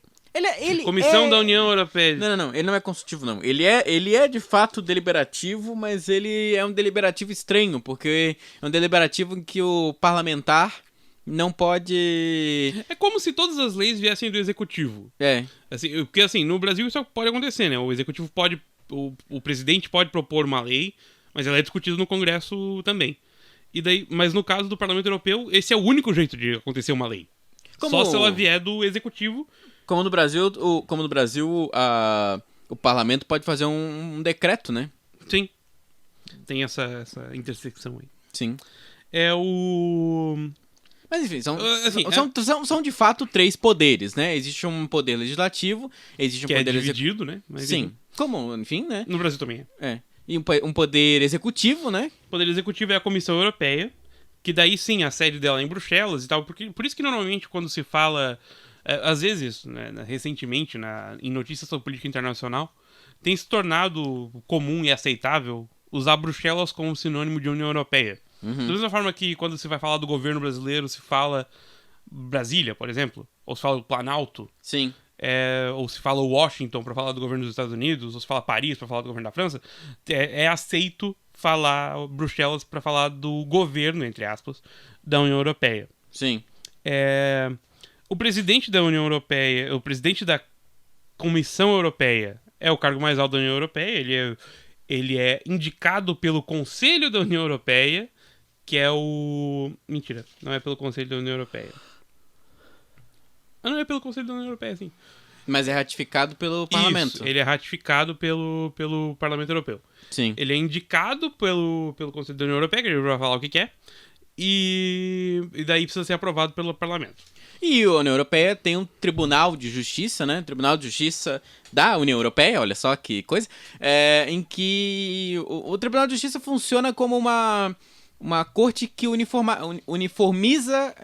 Comissão da União Europeia. Não, ele não é consultivo, não. Ele é de fato deliberativo, mas ele é um deliberativo estranho, porque é um deliberativo em que o parlamentar não pode... É como se todas as leis viessem do executivo. Assim, porque assim, no Brasil isso pode acontecer, né? O executivo pode... O presidente pode propor uma lei, mas ela é discutida no Congresso também. E daí, mas no caso do Parlamento Europeu, esse é o único jeito de acontecer uma lei. Só se ela vier do Executivo. Como no Brasil, o Parlamento pode fazer um decreto, né? Sim. Tem essa intersecção aí. Sim. Mas enfim, são de fato 3 poderes, né? Existe um poder legislativo, existe um que poder é dividido, né? Mas, sim. Como, enfim, né? No Brasil também é. E um poder executivo, né? O poder executivo é a Comissão Europeia, que daí sim, a sede dela é em Bruxelas e tal. Por isso que normalmente quando se fala, às vezes, né, recentemente, em notícias sobre política internacional, tem se tornado comum e aceitável usar Bruxelas como sinônimo de União Europeia. Da mesma forma que quando se vai falar do governo brasileiro, se fala Brasília, por exemplo, ou se fala Planalto. Sim. Ou se fala Washington para falar do governo dos Estados Unidos, ou se fala Paris para falar do governo da França, é aceito falar Bruxelas para falar do governo, entre aspas, da União Europeia. Sim. O presidente da União Europeia, o presidente da Comissão Europeia é o cargo mais alto da União Europeia, ele é indicado pelo Conselho da União Europeia, que é o... Mentira, não é pelo Conselho da União Europeia. Não é pelo Conselho da União Europeia, sim. Mas é ratificado pelo Parlamento. Isso, ele é ratificado pelo Parlamento Europeu. Sim. Ele é indicado pelo Conselho da União Europeia, que ele vai falar o que é, e daí precisa ser aprovado pelo Parlamento. E a União Europeia tem um Tribunal de Justiça, né? Tribunal de Justiça da União Europeia, olha só que coisa, em que o Tribunal de Justiça funciona como uma corte que uniformiza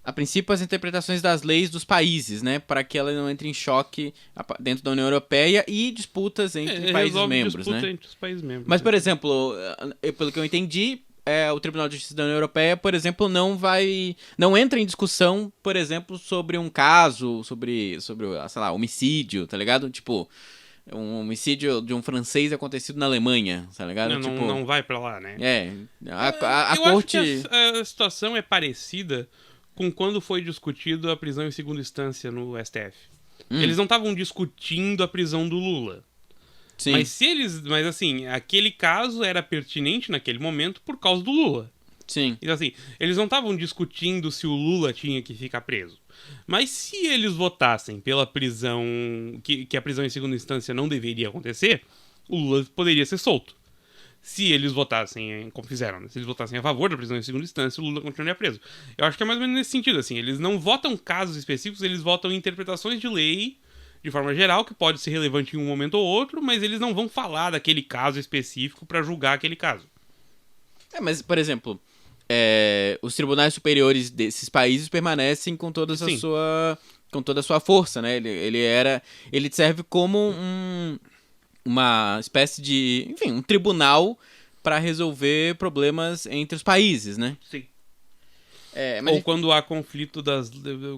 a princípio as interpretações das leis dos países, né? Para que ela não entre em choque dentro da União Europeia e disputas entre países membros, né? Entre os países membros. Mas, por exemplo, pelo que eu entendi, o Tribunal de Justiça da União Europeia, por exemplo, não entra em discussão, por exemplo, sobre um caso, sobre sei lá, homicídio, tá ligado? Tipo, um homicídio de um francês acontecido na Alemanha, tá ligado? Não vai pra lá, né? A eu corte... acho que a situação é parecida com quando foi discutido a prisão em segunda instância no STF. Eles não estavam discutindo a prisão do Lula. Sim. Mas assim, aquele caso era pertinente naquele momento por causa do Lula. Sim. Então assim, eles não estavam discutindo se o Lula tinha que ficar preso. Mas se eles votassem pela prisão, que a prisão em segunda instância não deveria acontecer, o Lula poderia ser solto. Se eles votassem, como fizeram, né? Se eles votassem a favor da prisão em segunda instância, o Lula continuaria preso. Eu acho que é mais ou menos nesse sentido, assim. Eles não votam casos específicos, eles votam interpretações de lei, de forma geral, que pode ser relevante em um momento ou outro, mas eles não vão falar daquele caso específico para julgar aquele caso. Mas, por exemplo, os tribunais superiores desses países permanecem com toda a sua força, né? Ele serve como uma espécie de, enfim, um tribunal para resolver problemas entre os países, né? Sim. Mas... Ou quando há conflito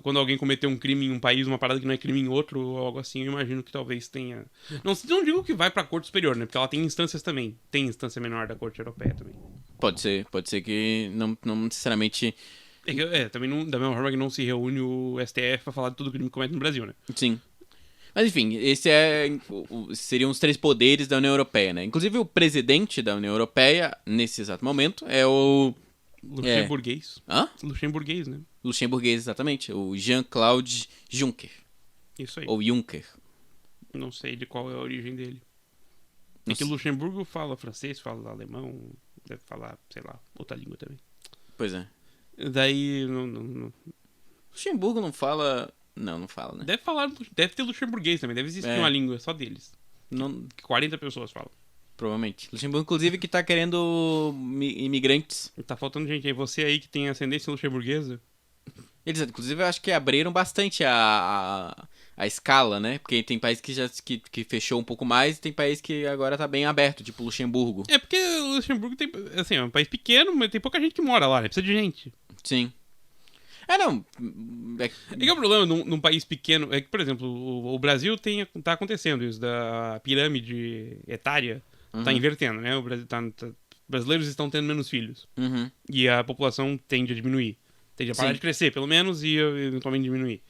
quando alguém cometeu um crime em um país, uma parada que não é crime em outro, ou algo assim, eu imagino que talvez tenha... Não digo que vai pra Corte Superior, né? Porque ela tem instâncias também. Tem instância menor da Corte Europeia também. Pode ser que não necessariamente... Também não, da mesma forma que não se reúne o STF pra falar de todo crime que comete no Brasil, né? Sim. Mas enfim, seriam os 3 poderes da União Europeia, né? Inclusive o presidente da União Europeia, nesse exato momento, é o... Luxemburguês. Hã? Luxemburguês, né? Luxemburguês, exatamente. O Jean-Claude Juncker. Isso aí. Ou Juncker. Não sei de qual é a origem dele. É que Luxemburgo fala francês, fala alemão, deve falar, sei lá, outra língua também. Pois é. Daí, não... Luxemburgo não fala... Não fala, né? Deve ter luxemburguês também, deve existir uma língua só deles. Que 40 pessoas falam. Provavelmente. Luxemburgo, inclusive, que tá querendo imigrantes. Tá faltando gente aí. Você aí que tem ascendência luxemburguesa. Eles, inclusive, eu acho que abriram bastante a escala, né? Porque tem país que fechou um pouco mais e tem país que agora tá bem aberto, tipo Luxemburgo. É porque Luxemburgo tem, assim, é um país pequeno, mas tem pouca gente que mora lá, né? Precisa de gente. Sim. É que o problema num país pequeno é que, por exemplo, o Brasil tá acontecendo isso, da pirâmide etária tá invertendo, né? O Brasil brasileiros estão tendo menos filhos. E a população tende a diminuir. Tende a parar de crescer, pelo menos, e eventualmente diminuir.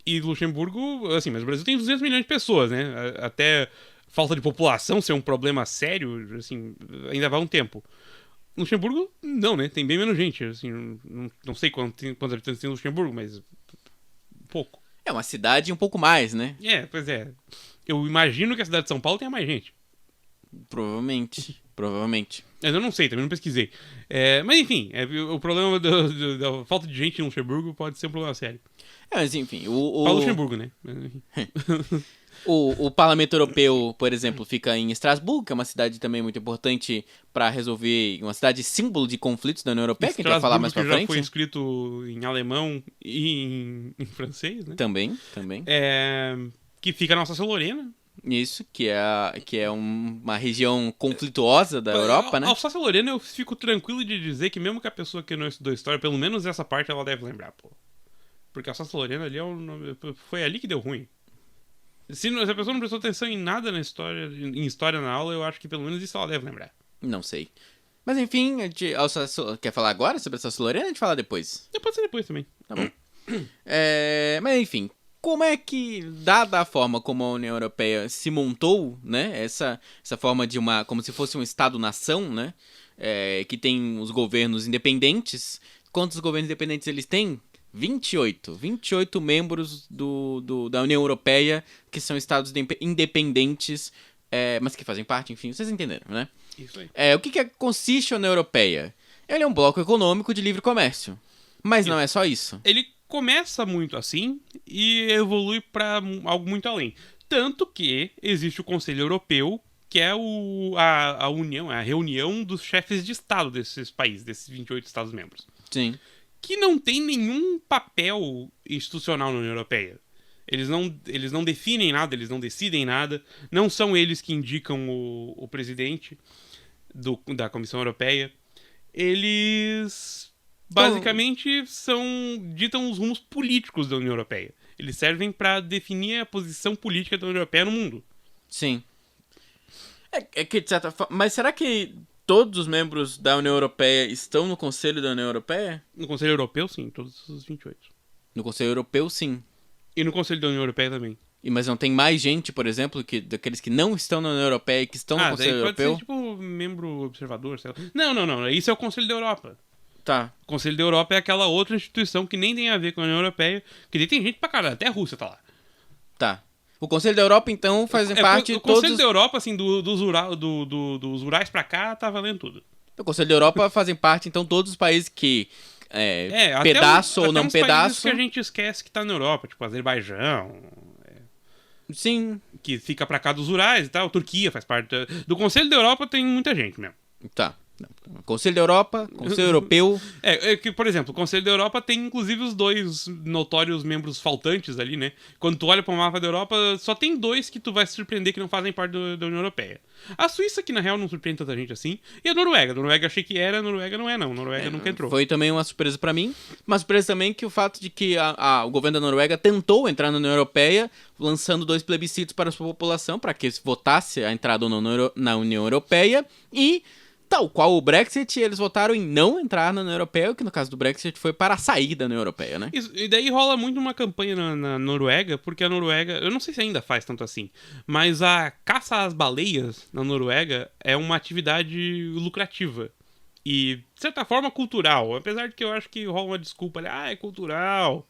E Luxemburgo, assim, mas o Brasil tem 200 milhões de pessoas, né? Até falta de população ser um problema sério, assim, ainda vai um tempo. Luxemburgo, não, né? Tem bem menos gente, assim, não sei quantos habitantes tem Luxemburgo, mas pouco. É uma cidade um pouco mais, né? Pois é. Eu imagino que a cidade de São Paulo tenha mais gente. Provavelmente. Mas eu não sei, também não pesquisei. Mas enfim, o problema da falta de gente em Luxemburgo pode ser um problema sério. Mas enfim, Para Luxemburgo, né? O Parlamento Europeu, por exemplo, fica em Estrasburgo, que é uma cidade também muito importante para resolver, uma cidade símbolo de conflitos da União Europeia, que a gente vai falar mais pra frente. Já foi escrito em alemão e em francês, né? Também. Que fica na Alsácia-Lorena. Isso, que é uma região conflituosa da Europa, né? A Alsácia-Lorena eu fico tranquilo de dizer que mesmo que a pessoa que não estudou história, pelo menos essa parte ela deve lembrar, pô. Porque a Alsácia-Lorena ali foi ali que deu ruim. Se a pessoa não prestou atenção em nada na história, em história na aula, eu acho que pelo menos isso ela deve lembrar. Não sei. Mas enfim, quer falar agora sobre a Alsácia-Lorena ou a gente fala depois? Pode ser depois também. Tá bom. Mas enfim, como é que, dada a forma como a União Europeia se montou, né? Essa forma de como se fosse um Estado-nação, né? Que tem os governos independentes. Quantos governos independentes eles têm? 28 membros da União Europeia, que são estados independentes, mas que fazem parte, enfim, vocês entenderam, né? Isso aí. O que consiste a União Europeia? Ele é um bloco econômico de livre comércio, mas não é só isso. Ele começa muito assim e evolui para algo muito além. Tanto que existe o Conselho Europeu, que é a união, a reunião dos chefes de Estado desses países, desses 28 Estados-membros. Sim. Que não tem nenhum papel institucional na União Europeia. Eles não definem nada, eles não decidem nada. Não são eles que indicam o presidente da Comissão Europeia. Eles basicamente ditam os rumos políticos da União Europeia. Eles servem para definir a posição política da União Europeia no mundo. Sim. Que de certa forma... Mas será que todos os membros da União Europeia estão no Conselho da União Europeia? No Conselho Europeu, sim, todos os 28. No Conselho Europeu, sim. E no Conselho da União Europeia também. Mas não tem mais gente, por exemplo, daqueles que não estão na União Europeia e que estão no Conselho Europeu? Pode ser, tipo, membro observador, sei lá. Não. Isso é o Conselho da Europa. Tá. O Conselho da Europa é aquela outra instituição que nem tem a ver com a União Europeia, que tem gente pra caralho, até a Rússia tá lá. Tá. O Conselho da Europa, então, faz parte de todos... O Conselho da Europa, assim, dos Urais pra cá, tá valendo tudo. O Conselho da Europa fazem parte, então, todos os países que... pedaço ou não pedaço... que a gente esquece que tá na Europa, tipo Azerbaijão... Sim. Que fica pra cá dos Urais e tal. Turquia faz parte do Conselho da Europa, tem muita gente mesmo. Tá. Conselho da Europa, Conselho Europeu... que, por exemplo, o Conselho da Europa tem inclusive os dois notórios membros faltantes ali, né? Quando tu olha pro mapa da Europa, só tem dois que tu vai se surpreender que não fazem parte da União Europeia. A Suíça, que na real não surpreende tanta gente assim, e a Noruega. A Noruega achei que era, a Noruega não é não. A Noruega nunca entrou. Foi também uma surpresa pra mim. Uma surpresa também que o fato de que o governo da Noruega tentou entrar na União Europeia, lançando 2 plebiscitos para a sua população, para que votasse a entrada ou não na União Europeia, e... Tal qual o Brexit, eles votaram em não entrar na União Europeia, que no caso do Brexit foi para sair da União Europeia, né? Isso, e daí rola muito uma campanha na Noruega, porque a Noruega, eu não sei se ainda faz tanto assim, mas a caça às baleias na Noruega é uma atividade lucrativa. E, de certa forma, cultural. Apesar de que eu acho que rola uma desculpa ali, é cultural,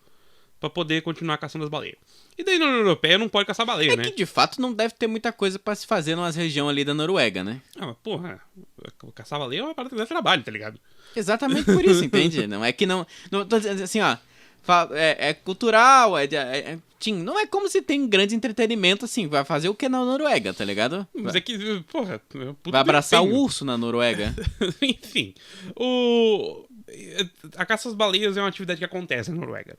pra poder continuar caçando as baleias. E daí na União Europeia não pode caçar baleia, né? Que de fato não deve ter muita coisa pra se fazer numa região ali da Noruega, né? Mas porra, caçar baleia é uma parada que dá trabalho, tá ligado? Exatamente por isso, entende? Não é que não tô dizendo assim, ó, é cultural, não é como se tem grande entretenimento assim, vai fazer o que na Noruega, tá ligado? Mas é que, porra... Vai abraçar o urso na Noruega. Enfim, a caça às baleias é uma atividade que acontece na Noruega.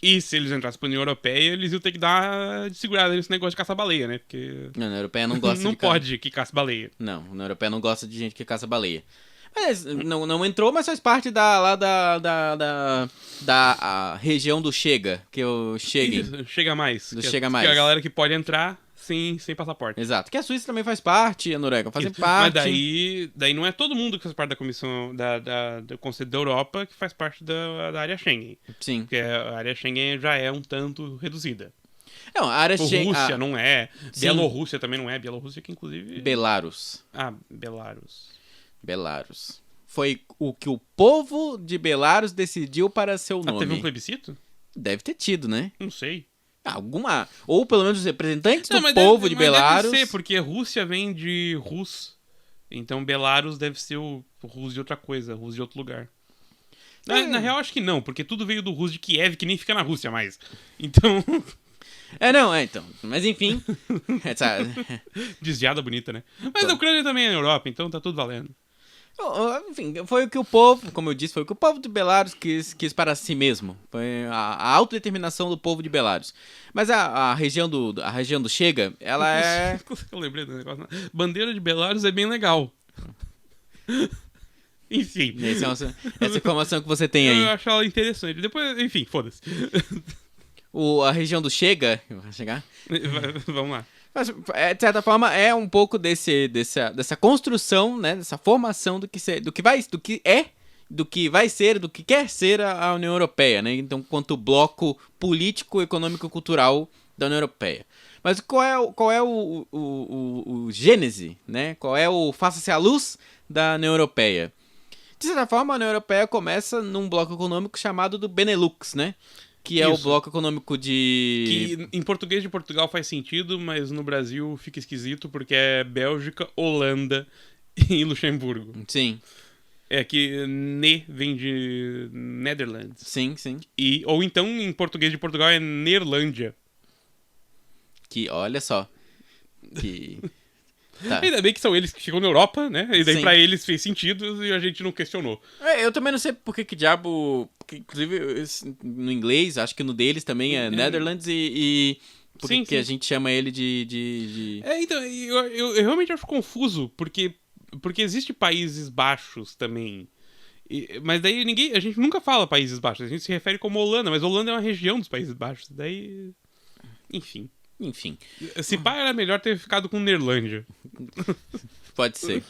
E se eles entrassem pra União Europeia, eles iam ter que dar de segurada nesse negócio de caça baleia, né? Porque... Não, a União Europeia não gosta não pode que caça baleia. Não, a União Europeia não gosta de gente que caça baleia. Mas não entrou, mas faz parte da região do Chega, que eu cheguei. Chega mais. Chega mais. Que é a galera que pode entrar sem passaporte. Exato. Que a Suíça também faz parte, a Noruega faz parte. Mas daí não é todo mundo que faz parte da comissão do Conselho da Europa que faz parte da área Schengen. Sim. Porque a área Schengen já é um tanto reduzida. Não, a área Rússia não é. Sim. Bielorrússia também não é. Bielorrússia que inclusive... Belarus. Belarus. Foi o que o povo de Belarus decidiu para seu nome. Teve um plebiscito? Deve ter tido, né? Não sei. Alguma... Ou pelo menos os representantes do povo de Belarus... Deve ser, porque Rússia vem de Rus. Então Belarus deve ser o Rus de outra coisa, Rus de outro lugar. Na real, acho que não, porque tudo veio do Rus de Kiev, que nem fica na Rússia mais. Então... então. Mas enfim... Desviada bonita, né? Mas a Ucrânia também é na Europa, então tá tudo valendo. Enfim, foi o que o povo, como eu disse, foi o que o povo de Belarus quis para si mesmo. Foi a autodeterminação do povo de Belarus. Mas a região do Chega, ela é... Eu lembrei do negócio. Bandeira de Belarus é bem legal. Enfim. Essa informação que você tem aí. Eu acho ela interessante. Depois, enfim, foda-se. A região do Chega... Vai chegar? Vamos lá. Mas, de certa forma, é um pouco dessa construção, né? Dessa formação do que vai ser, do que quer ser a União Europeia, né? Então, quanto bloco político, econômico e cultural da União Europeia. Mas qual é o gênese, né? Qual é o faça-se à luz da União Europeia? De certa forma, a União Europeia começa num bloco econômico chamado do Benelux, né? Que é o bloco econômico de... Que em português de Portugal faz sentido, mas no Brasil fica esquisito porque é Bélgica, Holanda e Luxemburgo. Sim. É que ne vem de Netherlands. Sim, sim. Ou então em português de Portugal é Neerlândia. Que, olha só. Que... Tá. Ainda bem que são eles que ficam na Europa, né? E daí Sim. pra eles fez sentido e a gente não questionou. Eu também não sei por que diabo... Porque, inclusive, no inglês, acho que no deles também é Netherlands e por que a gente chama ele de... Então, eu realmente acho confuso, porque existe Países Baixos também. Mas daí a gente nunca fala Países Baixos, a gente se refere como Holanda, mas Holanda é uma região dos Países Baixos. Daí... Enfim. Se pá, era melhor ter ficado com Neerlândia. Pode ser.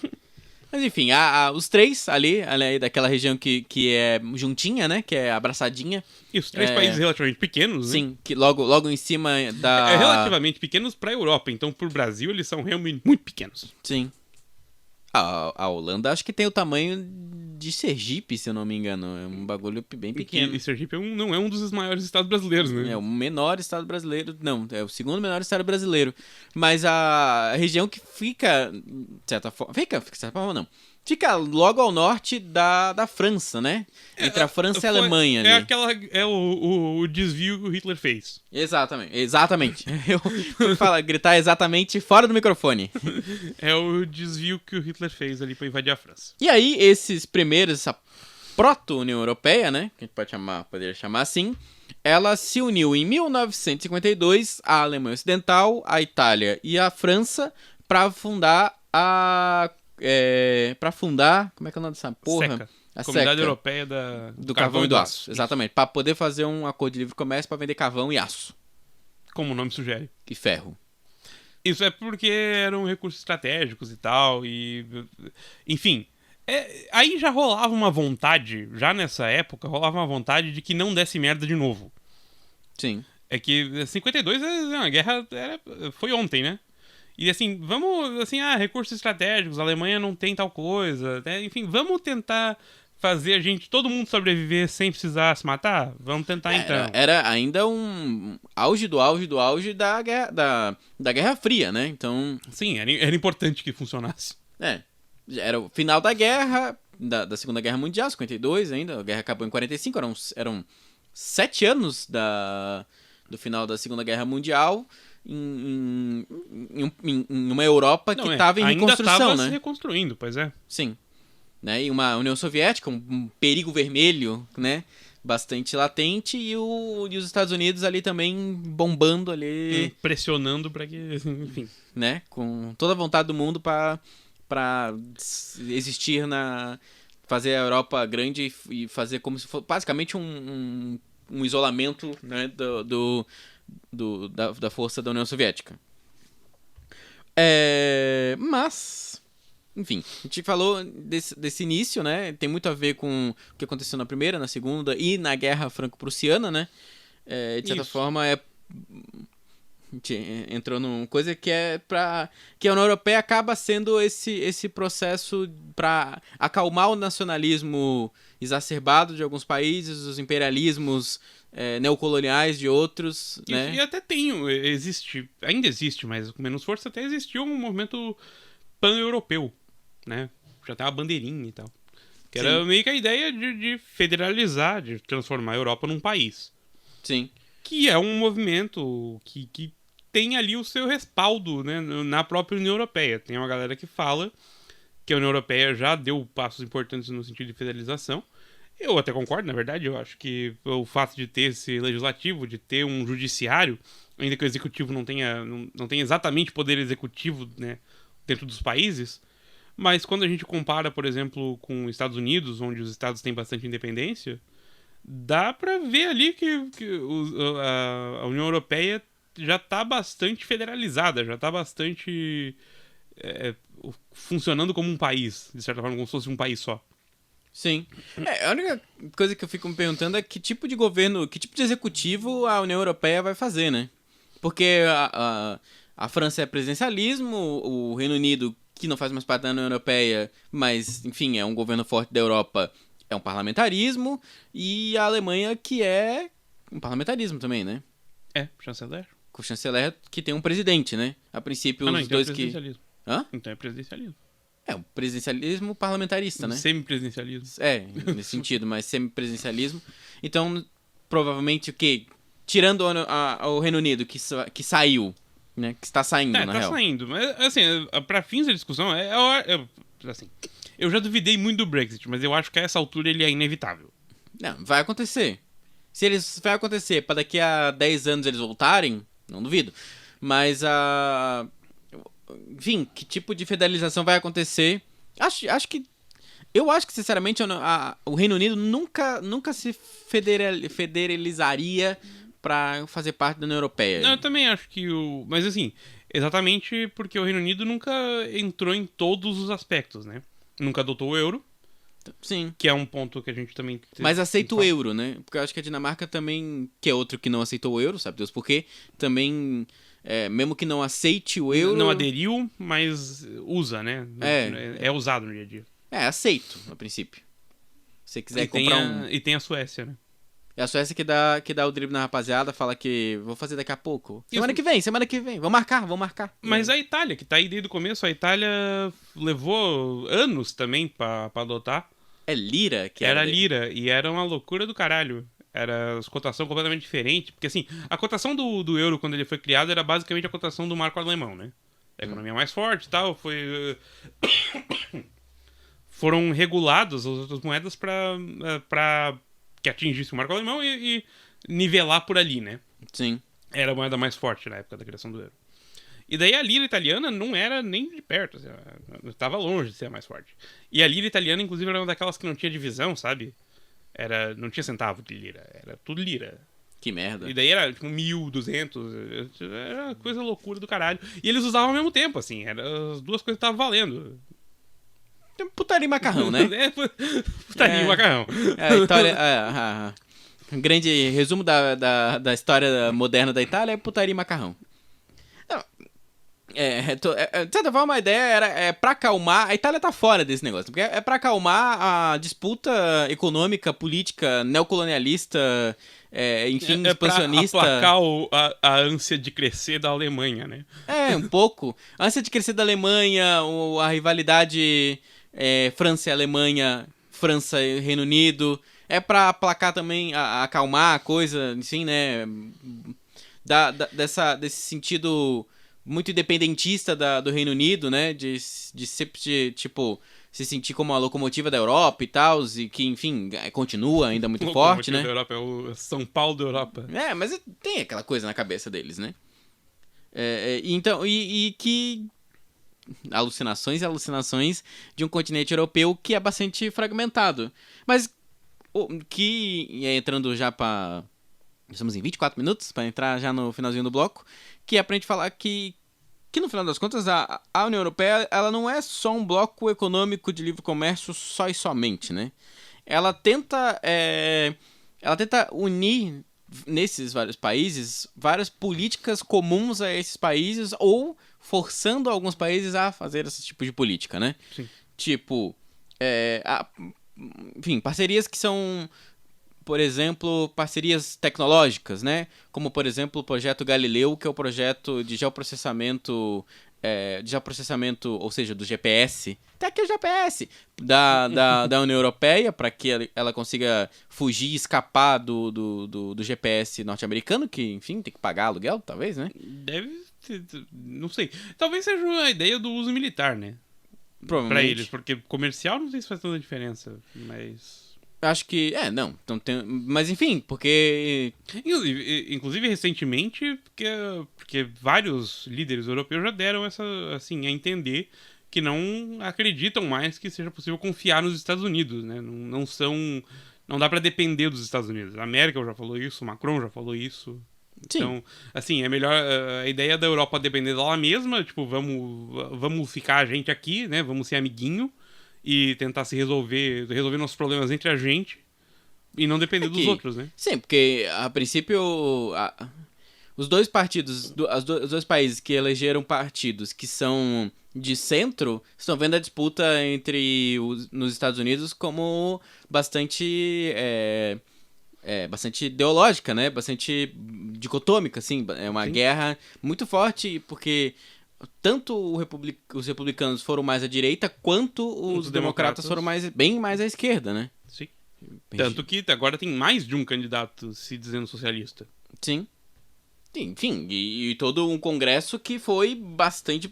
Mas enfim, os três ali daquela região que é juntinha, né? Que é abraçadinha. E os três países relativamente pequenos, né? Sim, que logo em cima da... relativamente pequenos pra Europa. Então, pro Brasil, eles são realmente muito pequenos. Sim. A Holanda acho que tem o tamanho de Sergipe, se eu não me engano. É um bagulho bem pequeno. E Sergipe não é um dos maiores estados brasileiros, né? É o menor estado brasileiro. Não, é o segundo menor estado brasileiro. Mas a região que fica, de certa forma... de certa forma, não. Fica logo ao norte da França, né? Entre a França e a Alemanha ali. É o desvio que o Hitler fez. Exatamente. Eu falo, gritar exatamente fora do microfone. É o desvio que o Hitler fez ali pra invadir a França. E aí, esses primeiros, essa proto-União Europeia, né? Que a gente poderia chamar assim, ela se uniu em 1952 à Alemanha Ocidental, à Itália e à França para fundar como é que é o nome dessa porra? SECA. A Comunidade SECA. Europeia do Carvão e do Aço. Exatamente, para poder fazer um acordo de livre comércio para vender carvão e aço. Como o nome sugere. E ferro. Isso é porque eram recursos estratégicos e tal, enfim... aí já rolava uma vontade, já nessa época, de que não desse merda de novo. Sim. É que 52, a guerra foi ontem, né? E assim, vamos, recursos estratégicos, a Alemanha não tem tal coisa, né? Enfim, vamos tentar fazer todo mundo sobreviver sem precisar se matar? Vamos tentar então. Era ainda um auge do auge da Guerra Fria, né? Então... Sim, era importante que funcionasse. Era o final da guerra, da Segunda Guerra Mundial, 52 ainda, a guerra acabou em 45, eram 7 anos do final da Segunda Guerra Mundial, em uma Europa que estava em reconstrução, ainda né? Se reconstruindo, pois é. Sim. Né? E uma União Soviética, um perigo vermelho, né? Bastante latente, e os Estados Unidos ali também bombando ali. Pressionando pra que, enfim. Né? Com toda a vontade do mundo para existir fazer a Europa grande e fazer como se fosse basicamente um isolamento, né, da força da União Soviética. Mas, enfim, a gente falou desse início, né? Tem muito a ver com o que aconteceu na Primeira, na Segunda e na Guerra Franco-Prussiana, né? De certa forma, gente entrou numa coisa que que a União Europeia acaba sendo esse processo para acalmar o nacionalismo exacerbado de alguns países, os imperialismos neocoloniais de outros, né? E até ainda existe, mas com menos força, até existiu um movimento pan-europeu, né? Já tem uma bandeirinha e tal. Que era meio que a ideia de federalizar, de transformar a Europa num país. Sim. Que é um movimento que tem ali o seu respaldo, né, na própria União Europeia. Tem uma galera que fala que a União Europeia já deu passos importantes no sentido de federalização. Eu até concordo, na verdade. Eu acho que o fato de ter esse legislativo, de ter um judiciário, ainda que o executivo não tenha exatamente poder executivo, né, dentro dos países, mas quando a gente compara, por exemplo, com os Estados Unidos, onde os estados têm bastante independência, dá pra ver ali que a União Europeia já tá bastante federalizada, já tá bastante funcionando como um país, de certa forma, como se fosse um país só. Sim. A única coisa que eu fico me perguntando é que tipo de governo, que tipo de executivo a União Europeia vai fazer, né? Porque a França é presidencialismo, o Reino Unido, que não faz mais parte da União Europeia, mas, enfim, é um governo forte da Europa, é um parlamentarismo, e a Alemanha, que é um parlamentarismo também, né? Chanceler. Com o chanceler que tem um presidente, né? A princípio, os então dois é presidencialismo. Hã? Então é presidencialismo. É, o presidencialismo parlamentarista, né? Semi-presidencialismo. Nesse sentido, mas semi-presidencialismo. Então, provavelmente, o quê? Tirando o Reino Unido, que saiu, né? Que está saindo, na real. Tá saindo. Mas, assim, pra fins da discussão, assim, eu já duvidei muito do Brexit, mas eu acho que a essa altura ele é inevitável. Não, vai acontecer. Vai acontecer para daqui a 10 anos eles voltarem, não duvido. Mas enfim, que tipo de federalização vai acontecer? Eu acho que, sinceramente, o Reino Unido nunca se federalizaria para fazer parte da União Europeia. Não, eu também acho que Mas assim, exatamente porque o Reino Unido nunca entrou em todos os aspectos, né? Nunca adotou o euro. Sim. Que é um ponto que a gente também... Mas aceita o euro, né? Porque eu acho que a Dinamarca também, que é outro que não aceitou o euro, sabe Deus por quê? Também, mesmo que não aceite o euro... Não aderiu, mas usa, né? É usado no dia a dia. Aceito, a princípio. Se você quiser comprar E tem a Suécia, né? É a Suécia que dá o drible na rapaziada, fala que vou fazer daqui a pouco. Semana que vem. Vamos marcar. Mas a Itália, que tá aí desde o começo, a Itália levou anos também pra adotar. É lira? Era lira, e era uma loucura do caralho. Era as cotação completamente diferente. Porque assim, a cotação do euro quando ele foi criado era basicamente a cotação do marco alemão, né? A economia mais forte e tal, foram reguladas as outras moedas pra que atingisse o marco alemão e nivelar por ali, né? Sim. Era a moeda mais forte na época da criação do euro. E daí a lira italiana não era nem de perto, assim, estava longe de ser a mais forte. E a lira italiana, inclusive, era uma daquelas que não tinha divisão, sabe? Não tinha centavo de lira, era tudo lira. Que merda. E daí era tipo 1.200, era uma coisa loucura do caralho. E eles usavam ao mesmo tempo, assim, as duas coisas estavam valendo. Putaria e macarrão, né? Putaria e macarrão. Um grande resumo da história moderna da Itália é putaria e macarrão. Não, de certa forma, a ideia era pra acalmar... A Itália tá fora desse negócio, porque é pra acalmar a disputa econômica, política, neocolonialista, enfim, expansionista. Pra aplacar a ânsia de crescer da Alemanha, né? Um pouco. A ânsia de crescer da Alemanha, a rivalidade França e Alemanha, França e Reino Unido. É pra aplacar também, acalmar a coisa, assim, né? Desse sentido muito independentista do Reino Unido, né? De sempre, tipo, se sentir como a locomotiva da Europa e tal, e que, enfim, continua ainda muito forte, né? Da Europa, é o São Paulo da Europa. Mas tem aquela coisa na cabeça deles, né? Então, e que... Alucinações e alucinações de um continente europeu que é bastante fragmentado. Mas que, entrando já para... Estamos em 24 minutos, para entrar já no finalzinho do bloco, que é pra gente falar que no final das contas a União Europeia ela não é só um bloco econômico de livre comércio só e somente, né? Ela tenta unir nesses vários países, várias políticas comuns a esses países ou forçando alguns países a fazer esse tipo de política, né? Sim. Tipo, enfim, parcerias que são, por exemplo, parcerias tecnológicas, né? Como, por exemplo, o projeto Galileu, que é o projeto de geoprocessamento, ou seja, do GPS. Até aqui o GPS da União Europeia, para que ela consiga fugir e escapar do GPS norte-americano, que, enfim, tem que pagar aluguel, talvez, né? Deve ser, não sei. Talvez seja a ideia do uso militar, né? Pra Provavelmente. eles, porque comercial não sei se faz tanta diferença, mas... Acho que, não, então mas enfim, porque... Inclusive recentemente, porque vários líderes europeus já deram essa, assim, a entender que não acreditam mais que seja possível confiar nos Estados Unidos, né? Não dá pra depender dos Estados Unidos. A Merkel já falou isso, o Macron já falou isso. Sim. Então, assim, é melhor a ideia da Europa depender dela mesma, tipo, vamos ficar a gente aqui, né? Vamos ser amiguinho e tentar resolver nossos problemas entre a gente e não depender dos outros, né? Sim, porque a princípio os dois partidos, os dois países que elegeram partidos que são de centro estão vendo a disputa nos Estados Unidos como bastante bastante ideológica, né? Bastante dicotômica, assim. É uma guerra muito forte, porque tanto os republicanos foram mais à direita, quanto os democratas foram bem mais à esquerda, né? Sim. Tanto que agora tem mais de um candidato se dizendo socialista. Sim. Enfim, e todo um congresso que foi bastante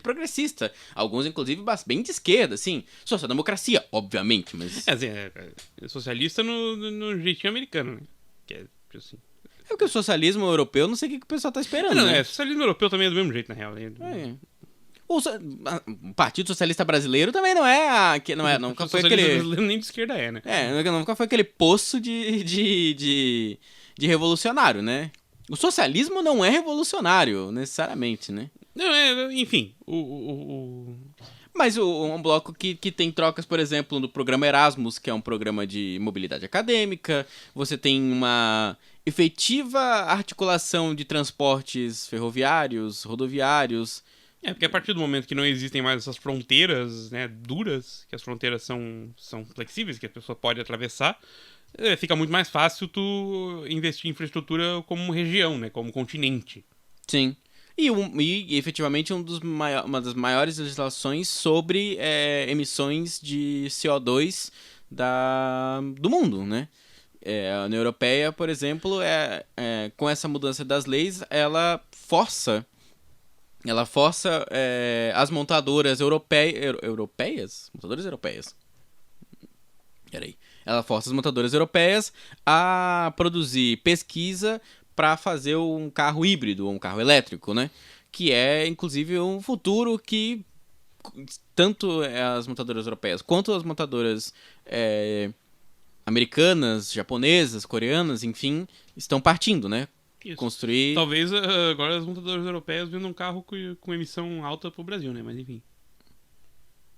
progressista. Alguns, inclusive, bem de esquerda, assim. Social-democracia, obviamente, mas... É socialista no jeitinho americano, né? Que é, assim... É porque o socialismo europeu, não sei o que o pessoal tá esperando, né? Socialismo europeu também é do mesmo jeito, na real. O Partido Socialista Brasileiro também não é... nunca foi aquele... brasileiro nem de esquerda né? Nunca foi aquele poço de revolucionário, né? O socialismo não é revolucionário, necessariamente, né? Não, enfim, Mas um bloco que tem trocas, por exemplo, no programa Erasmus, que é um programa de mobilidade acadêmica, você tem uma efetiva articulação de transportes ferroviários, rodoviários. Porque a partir do momento que não existem mais essas fronteiras, né, duras, que as fronteiras são flexíveis, que a pessoa pode atravessar, fica muito mais fácil tu investir em infraestrutura como região, né, como continente. Sim. E efetivamente uma das maiores legislações sobre emissões de CO2 do mundo, né? A União Europeia, por exemplo, com essa mudança das leis, ela força as montadoras europeias? Montadoras europeias. Peraí. Ela força as montadoras europeias a produzir pesquisa para fazer um carro híbrido ou um carro elétrico, né? Que é, inclusive, um futuro que tanto as montadoras europeias quanto as montadoras americanas, japonesas, coreanas, enfim, estão partindo, né? Isso. Construir... Talvez agora as montadoras europeias vendam um carro com emissão alta pro Brasil, né? Mas enfim.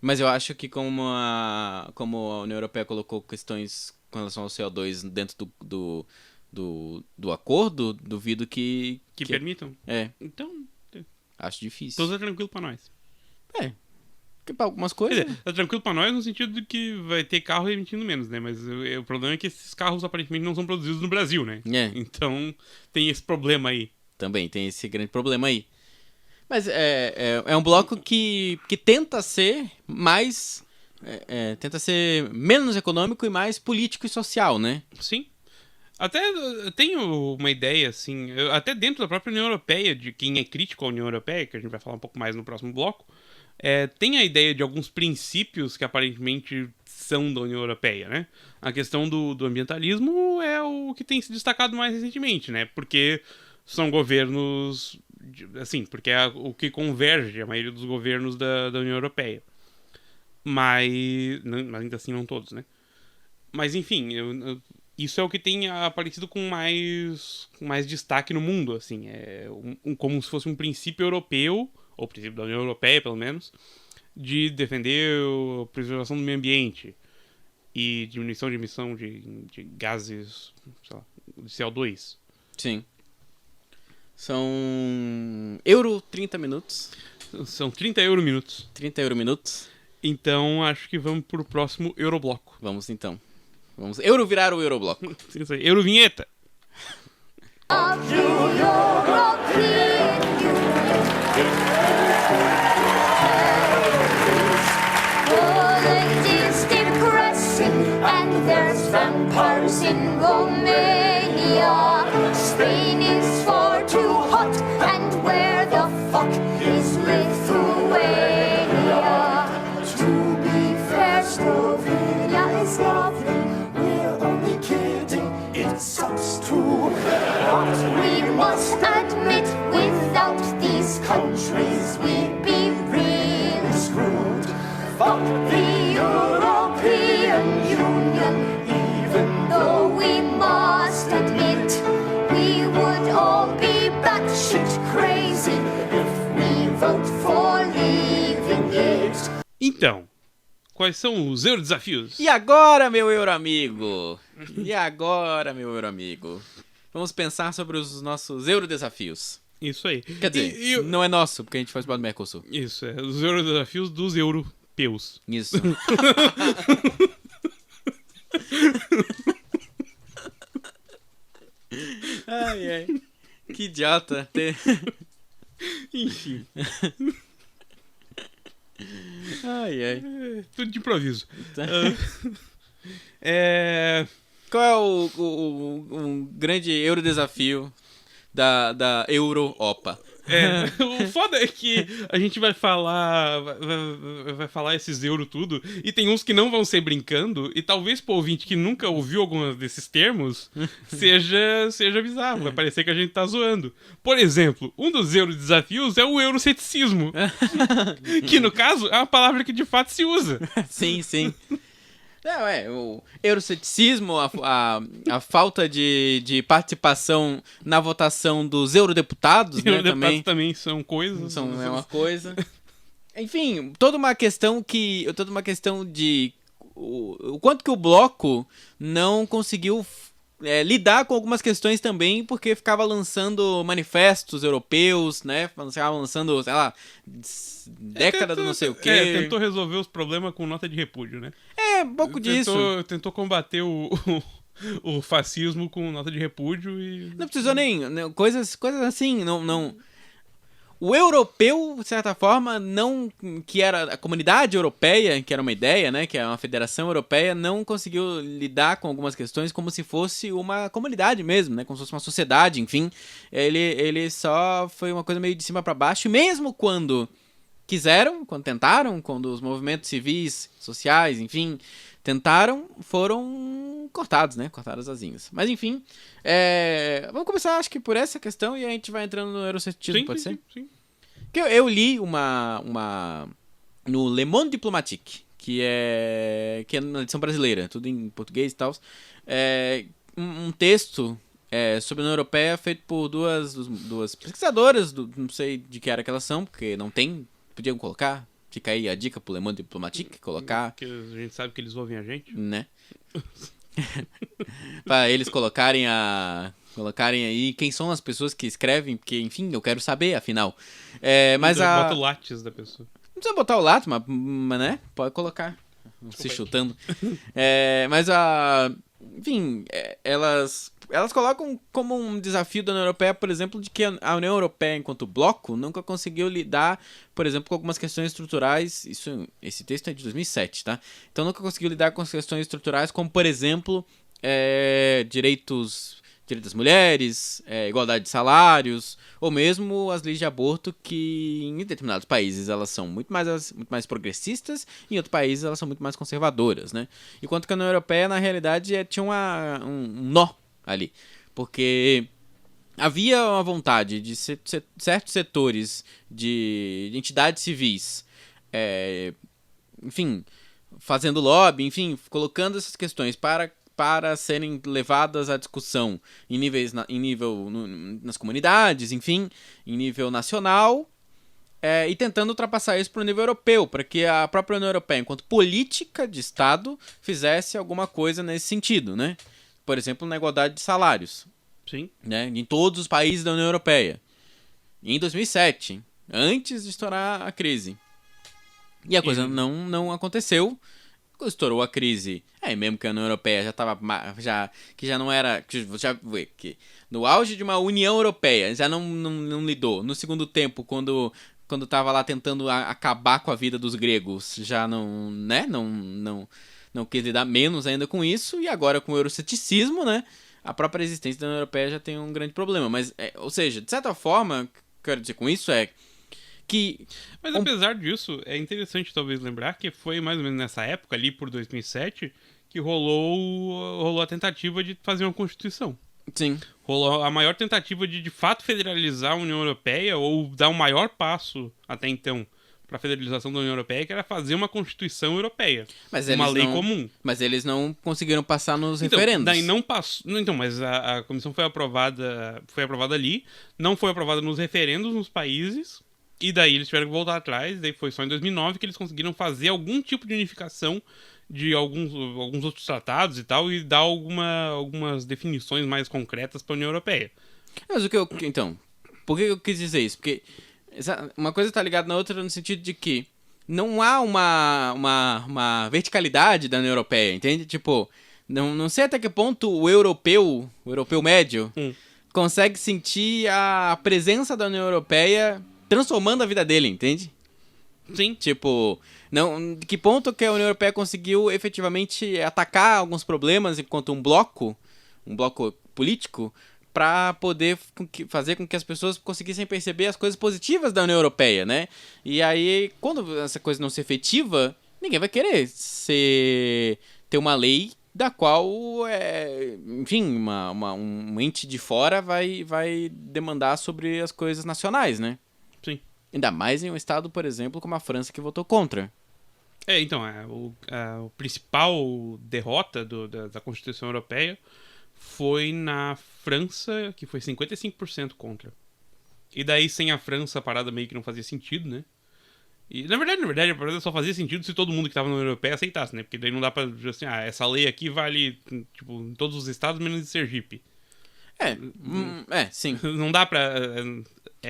Mas eu acho que como a União Europeia colocou questões com relação ao CO2 dentro do acordo, duvido que permitam? Então... Acho difícil. Então tá tranquilo pra nós. Porque pra algumas coisas... tá tranquilo pra nós no sentido de que vai ter carro emitindo menos, né? Mas o problema é que esses carros aparentemente não são produzidos no Brasil, né? Então tem esse problema aí. Também tem esse grande problema aí. Mas é um bloco que tenta ser mais... tenta ser menos econômico e mais político e social, né? Sim. Até tenho uma ideia, assim, até dentro da própria União Europeia, de quem é crítico à União Europeia, que a gente vai falar um pouco mais no próximo bloco, tem a ideia de alguns princípios que aparentemente são da União Europeia, né? A questão do ambientalismo é o que tem se destacado mais recentemente, né? Porque são governos... Assim, porque é o que converge a maioria dos governos da União Europeia. Mas ainda assim não todos, né? Mas enfim, isso é o que tem aparecido com mais destaque no mundo, assim. Como se fosse um princípio europeu, ou princípio da União Europeia, pelo menos, de defender a preservação do meio ambiente. e diminuição de emissão de gases, sei lá, de CO2. Sim. São euro 30 minutos. São 30 euro minutos. 30 euro minutos. Então, acho que vamos pro próximo Eurobloco. Vamos então. Vamos euro virar o Eurobloco. Isso aí. Eurovinheta. And there's vampires in Romania. Spain is far too hot. And where the fuck is Lithuania? To be fair, Slovenia is lovely. We're only kidding, it sucks too. But we must admit, without these countries, we'd be really screwed. Fuck the European Union, even though we must admit we would all be batshit crazy if we vote for leaving it. Então, quais são os Eurodesafios? E agora, meu Euroamigo? E agora, meu Euroamigo? Vamos pensar sobre os nossos Eurodesafios. Isso aí. Quer dizer, não é nosso, porque a gente faz parte do Mercosul. Isso, é. Os Eurodesafios dos europeus. Isso. Ai, ai. Que idiota. Enfim. Ai, ai. Tudo de improviso. Tá. Qual é o grande Eurodesafio da Euro-OPA? O foda é que a gente vai falar esses euro tudo, e tem uns que não vão ser brincando, e talvez pro ouvinte que nunca ouviu alguns desses termos, seja bizarro, vai parecer que a gente tá zoando. Por exemplo, um dos eurodesafios é o euroceticismo, que no caso é uma palavra que de fato se usa. Sim, sim. Não, o euroceticismo, a falta de participação na votação dos eurodeputados, né, também são coisas. É uma coisa. Enfim, toda uma questão de o quanto que o bloco não conseguiu lidar com algumas questões também, porque ficava lançando manifestos europeus, né? Ficava lançando, sei lá, década do não sei o quê. Tentou resolver os problemas com nota de repúdio, né? Um pouco disso. Tentou combater o fascismo com nota de repúdio e... Não precisou nem... Coisas assim, não... O europeu, de certa forma, não... Que era a comunidade europeia, que era uma ideia, né? Que é uma federação europeia, não conseguiu lidar com algumas questões como se fosse uma comunidade mesmo, né? Como se fosse uma sociedade, enfim. Ele só foi uma coisa meio de cima para baixo, e mesmo quando quiseram, quando tentaram, quando os movimentos civis, sociais, enfim, tentaram, foram cortados, né? Cortaram as asinhas. Mas enfim, vamos começar, acho que por essa questão, e a gente vai entrando no euroceticismo, pode ser? Sim. Que eu li no Le Monde Diplomatique, que é na edição brasileira, tudo em português e tal, um texto sobre a União Europeia feito por duas pesquisadoras, não sei de que área que elas são, porque não tem, podiam colocar. Fica aí a dica pro Le Monde Diplomatique, colocar... Porque a gente sabe que eles ouvem a gente. Né? Pra eles colocarem aí quem são as pessoas que escrevem, porque, enfim, eu quero saber, afinal. Mas bota o látis da pessoa. Não precisa botar o látis, mas né? Pode colocar. Se chutando. Enfim, elas colocam como um desafio da União Europeia, por exemplo, de que a União Europeia, enquanto bloco, nunca conseguiu lidar, por exemplo, com algumas questões estruturais. Esse texto é de 2007, tá? Então nunca conseguiu lidar com as questões estruturais, como, por exemplo, direitos das mulheres, igualdade de salários, ou mesmo as leis de aborto, que em determinados países elas são muito mais progressistas, e em outros países elas são muito mais conservadoras, né? Enquanto que a União Europeia, na realidade, tinha um nó ali, porque havia uma vontade de certos setores de entidades civis, enfim, fazendo lobby, enfim, colocando essas questões para serem levadas à discussão nas comunidades, enfim, em nível nacional, e tentando ultrapassar isso para o nível europeu, para que a própria União Europeia, enquanto política de Estado, fizesse alguma coisa nesse sentido, né? Por exemplo, na igualdade de salários, Sim. né? Em todos os países da União Europeia. Em 2007, antes de estourar a crise. E a coisa não aconteceu. Estourou a crise. Mesmo que a União Europeia já estava. Que já não era. Que no auge de uma União Europeia já não lidou. No segundo tempo, quando estava lá tentando acabar com a vida dos gregos, já não quis lidar menos ainda com isso. E agora com o euroceticismo, né? A própria existência da União Europeia já tem um grande problema. Mas, ou seja, de certa forma, o que eu quero dizer com isso é que... Mas apesar disso, é interessante talvez lembrar que foi mais ou menos nessa época, ali por 2007, que rolou a tentativa de fazer uma Constituição. Sim. Rolou a maior tentativa de fato federalizar a União Europeia, ou dar o maior passo até então para a federalização da União Europeia, que era fazer uma Constituição Europeia. Uma lei comum. Mas eles não conseguiram passar nos referendos. Daí não passou. Então, mas a comissão foi aprovada ali, não foi aprovada nos referendos nos países, e daí eles tiveram que voltar atrás, daí foi só em 2009 que eles conseguiram fazer algum tipo de unificação de alguns outros tratados e tal, e dar algumas definições mais concretas para a União Europeia. Mas então, por que eu quis dizer isso? Porque uma coisa está ligada na outra no sentido de que não há uma verticalidade da União Europeia, entende? Tipo, não sei até que ponto o europeu médio, consegue sentir a presença da União Europeia transformando a vida dele, entende? Sim. Tipo, de que ponto que a União Europeia conseguiu efetivamente atacar alguns problemas enquanto um bloco político, para poder fazer com que as pessoas conseguissem perceber as coisas positivas da União Europeia, né? E aí, quando essa coisa não se efetiva, ninguém vai querer ter uma lei da qual, enfim, um ente de fora vai demandar sobre as coisas nacionais, né? Sim. Ainda mais em um estado, por exemplo, como a França, que votou contra. Então, o principal derrota da Constituição Europeia foi na França, que foi 55% contra. E daí, sem a França, a parada meio que não fazia sentido, né? E, na verdade, a parada só fazia sentido se todo mundo que tava na União Europeia aceitasse, né? Porque daí não dá pra dizer assim, essa lei aqui vale, tipo, em todos os estados, menos em Sergipe. Sim. Não dá pra...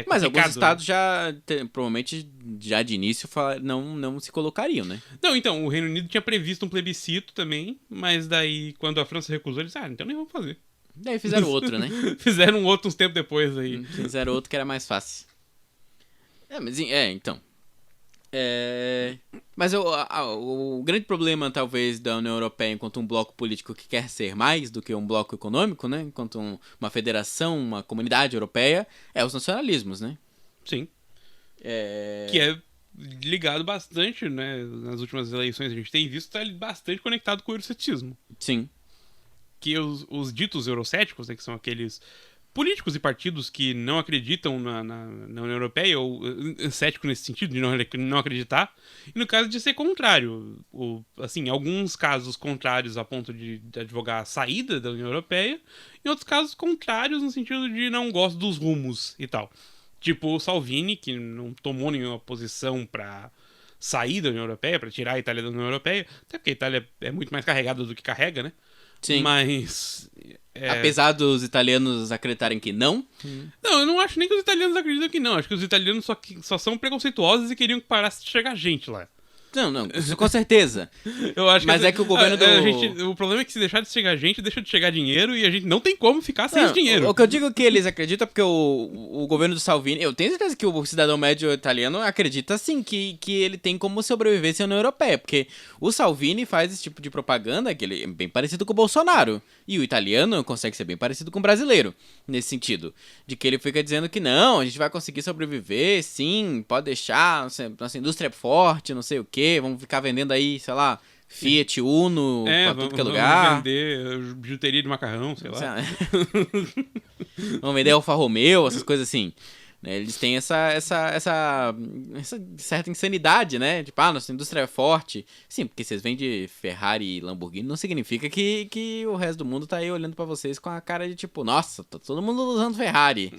Mas alguns estados já, provavelmente, já de início, não se colocariam, né? Não, então, o Reino Unido tinha previsto um plebiscito também, mas daí, quando a França recusou, eles então nem vamos fazer. Daí fizeram outro, né? Fizeram outro uns tempos depois aí. Fizeram outro que era mais fácil. Então. Mas o grande problema, talvez, da União Europeia enquanto um bloco político que quer ser mais do que um bloco econômico, né? Enquanto uma federação, uma comunidade europeia, é os nacionalismos, né? Sim. Que é ligado bastante, né? Nas últimas eleições a gente tem visto, está bastante conectado com o euroceticismo. Sim. Que os ditos eurocéticos, né, que são aqueles políticos e partidos que não acreditam na União Europeia, ou cético nesse sentido, de não acreditar, e no caso de ser contrário. Assim, alguns casos contrários a ponto de advogar a saída da União Europeia, e outros casos contrários no sentido de não gosto dos rumos e tal. Tipo o Salvini, que não tomou nenhuma posição pra sair da União Europeia, pra tirar a Itália da União Europeia, até porque a Itália é muito mais carregada do que carrega, né? Sim. Mas... apesar dos italianos acreditarem que não? Não, eu não acho nem que os italianos acreditam que não. Acho que os italianos só são preconceituosos e queriam que parasse de chegar gente lá. Não, com certeza. Eu acho mas é que o governo o problema é que se deixar de chegar gente, deixa de chegar dinheiro e a gente não tem como ficar sem esse dinheiro. O que eu digo que eles acreditam é porque o governo do Salvini... Eu tenho certeza que o cidadão médio italiano acredita, sim, que ele tem como sobreviver sem a União Europeia. Porque o Salvini faz esse tipo de propaganda que ele é bem parecido com o Bolsonaro. E o italiano consegue ser bem parecido com o brasileiro, nesse sentido. De que ele fica dizendo que não, a gente vai conseguir sobreviver, sim, pode deixar, nossa indústria é forte, não sei o quê. Vamos ficar vendendo aí, sei lá, Fiat Uno pra tudo que é lugar. Vamos vender bijuteria de macarrão, sei lá. Vamos vender Alfa Romeo, essas coisas assim. né? Eles têm essa certa insanidade, né? Tipo, nossa indústria é forte. Sim, porque vocês vendem Ferrari e Lamborghini, não significa que o resto do mundo tá aí olhando pra vocês com a cara de tipo, nossa, tá todo mundo usando Ferrari.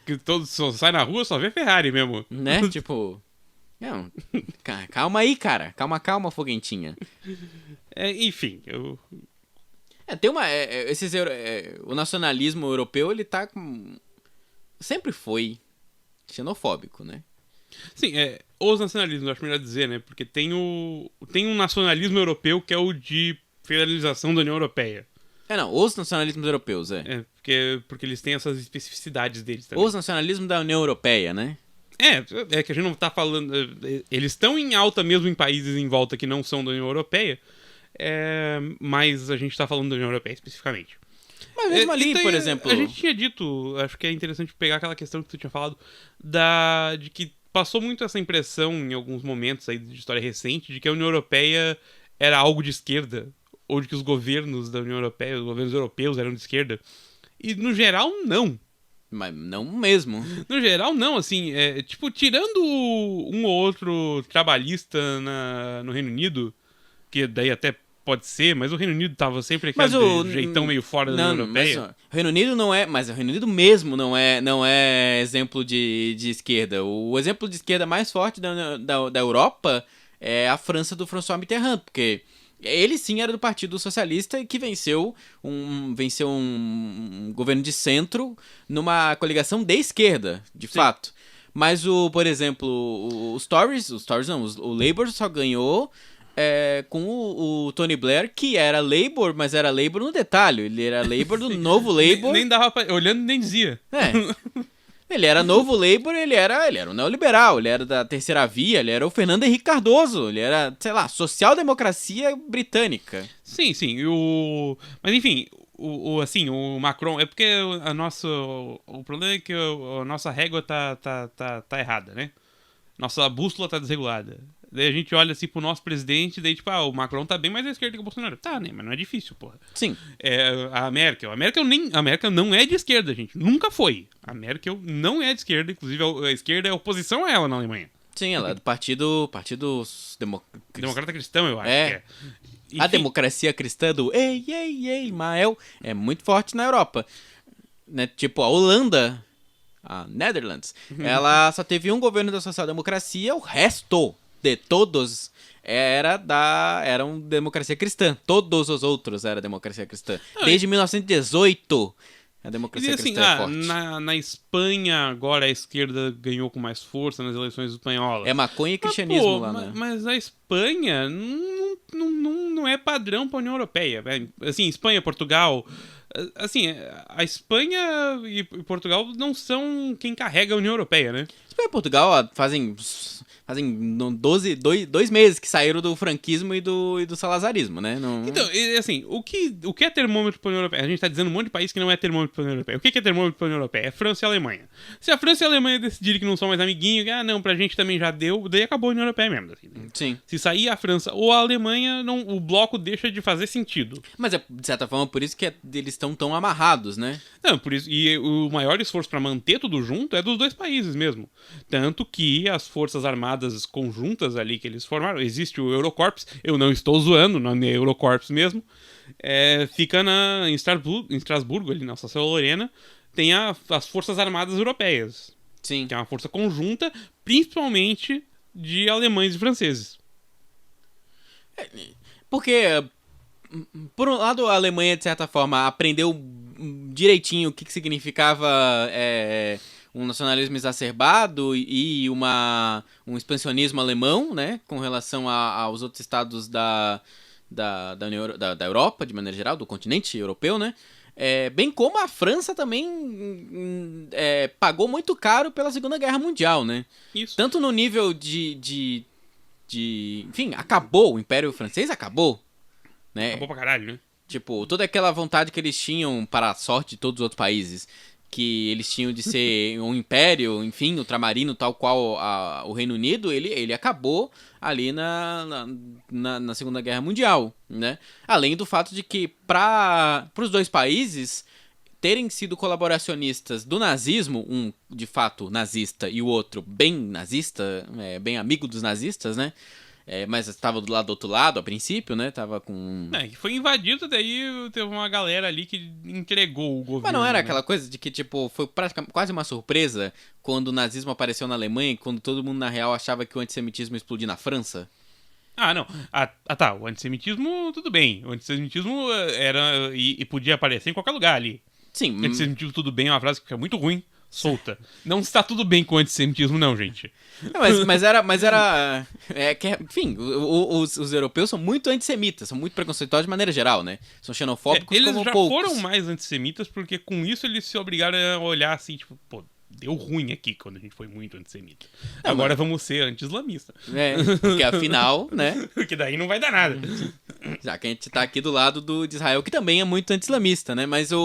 Que todos sai na rua só vê Ferrari mesmo. Né? Tipo... Não, calma aí, cara. Calma, foguentinha. Enfim, Tem uma... o nacionalismo europeu, ele tá com... Sempre foi xenofóbico, né? sim, os nacionalismos, acho melhor dizer, né? Porque tem um nacionalismo europeu que é o de federalização da União Europeia. Não, os nacionalismos europeus, Porque eles têm essas especificidades deles também. Os nacionalismos da União Europeia, né? É que a gente não tá falando... Eles estão em alta mesmo em países em volta que não são da União Europeia, mas a gente tá falando da União Europeia especificamente. Mas mesmo ali, por exemplo... A gente tinha dito, acho que é interessante pegar aquela questão que tu tinha falado, de que passou muito essa impressão em alguns momentos aí de história recente, de que a União Europeia era algo de esquerda, ou de que os governos da União Europeia, os governos europeus eram de esquerda. E no geral, não. Mas não mesmo. No geral, não, assim, tipo, tirando um ou outro trabalhista no Reino Unido, que daí até pode ser, mas o Reino Unido tava sempre aquele jeitão meio fora da União Europeia. Mas, o Reino Unido não é, mas o Reino Unido mesmo não é exemplo de esquerda. O exemplo de esquerda mais forte da Europa é a França do François Mitterrand, porque ele sim era do Partido Socialista e que venceu um governo de centro numa coligação de esquerda, de fato. Mas por exemplo, os Tories não, o Labour só ganhou com o Tony Blair, que era Labour, mas era Labour no detalhe. Ele era Labour do novo Labour. Nem dava pra... Olhando, nem dizia. Ele era novo Labour, ele era um neoliberal, ele era da terceira via, ele era o Fernando Henrique Cardoso, ele era, sei lá, social-democracia britânica. Sim. Mas enfim, o Macron... É porque o problema é que a nossa régua tá errada, né? Nossa bússola tá desregulada. Daí a gente olha assim pro nosso presidente, daí tipo, o Macron tá bem mais à esquerda que o Bolsonaro. Tá, né? Mas não é difícil, porra. Sim. A Merkel não é de esquerda, gente. Nunca foi. A Merkel não é de esquerda, inclusive a esquerda é oposição a ela na Alemanha. Sim, ela é do partido Democrata Cristão, eu acho. Enfim, a democracia cristã do ei, Mael, é muito forte na Europa. Né? Tipo, a Holanda, a Netherlands, ela só teve um governo da social-democracia, o resto de todos eram democracia cristã. Todos os outros eram democracia cristã. Desde 1918, a democracia cristã é forte. Na Espanha, agora a esquerda ganhou com mais força nas eleições espanholas. É maconha e cristianismo lá, né? Mas a Espanha não é padrão pra União Europeia. Assim, Espanha, Portugal... Assim, a Espanha e Portugal não são quem carrega a União Europeia, né? Espanha e Portugal fazem 2 meses que saíram do franquismo e do salazarismo, né? Então, assim, o que é termômetro para a União Europeia? A gente tá dizendo um monte de país que não é termômetro para a União Europeia. O que é termômetro para a União Europeia? É França e Alemanha. Se a França e a Alemanha decidirem que não são mais amiguinhos, não, pra gente também já deu, daí acabou a União Europeia mesmo. Assim, né? Sim. Se sair a França ou a Alemanha, o bloco deixa de fazer sentido. Mas é, de certa forma, por isso que eles estão tão amarrados, né? Não, por isso. E o maior esforço para manter tudo junto é dos dois países mesmo. Tanto que as forças armadas conjuntas ali que eles formaram, existe o Eurocorps, eu não estou zoando, não é Eurocorps mesmo, fica em Estrasburgo, ali na Alsácia-Lorena, tem as Forças Armadas Europeias. Sim. Que é uma força conjunta, principalmente de alemães e franceses. Porque, por um lado, a Alemanha, de certa forma, aprendeu direitinho o que significava um nacionalismo exacerbado e um expansionismo alemão, né, com relação aos outros estados da Europa, de maneira geral, do continente europeu, né, bem como a França também pagou muito caro pela Segunda Guerra Mundial, né. Isso. Tanto no nível de enfim, acabou, o Império Francês acabou, né. Acabou pra caralho, né. Tipo, toda aquela vontade que eles tinham para a sorte de todos os outros países, que eles tinham de ser um império, enfim, ultramarino, tal qual o Reino Unido, ele acabou ali na Segunda Guerra Mundial, né? Além do fato de que para os dois países terem sido colaboracionistas do nazismo, um de fato nazista e o outro bem nazista, bem amigo dos nazistas, né? Mas estava do outro lado a princípio, né? Tava com... Que foi invadido, daí teve uma galera ali que entregou o governo. Mas não era né? aquela coisa de que, tipo, foi praticamente quase uma surpresa quando o nazismo apareceu na Alemanha e quando todo mundo, na real, achava que o antissemitismo ia explodir na França? Ah, não. Tá. O antissemitismo, tudo bem. O antissemitismo era... E podia aparecer em qualquer lugar ali. Sim. Antissemitismo, tudo bem, é uma frase que fica muito ruim, solta. Não está tudo bem com o antissemitismo, não, gente. Mas era... enfim, os europeus são muito antissemitas, são muito preconceituosos de maneira geral, né? São xenofóbicos eles como já poucos. foram mais antissemitas porque com isso eles se obrigaram a olhar assim, tipo, pô, deu ruim aqui quando a gente foi muito antissemita. Agora vamos ser anti-islamista. Porque afinal, né? Porque daí não vai dar nada. Já que a gente tá aqui do lado de Israel, que também é muito anti-islamista, né? Mas a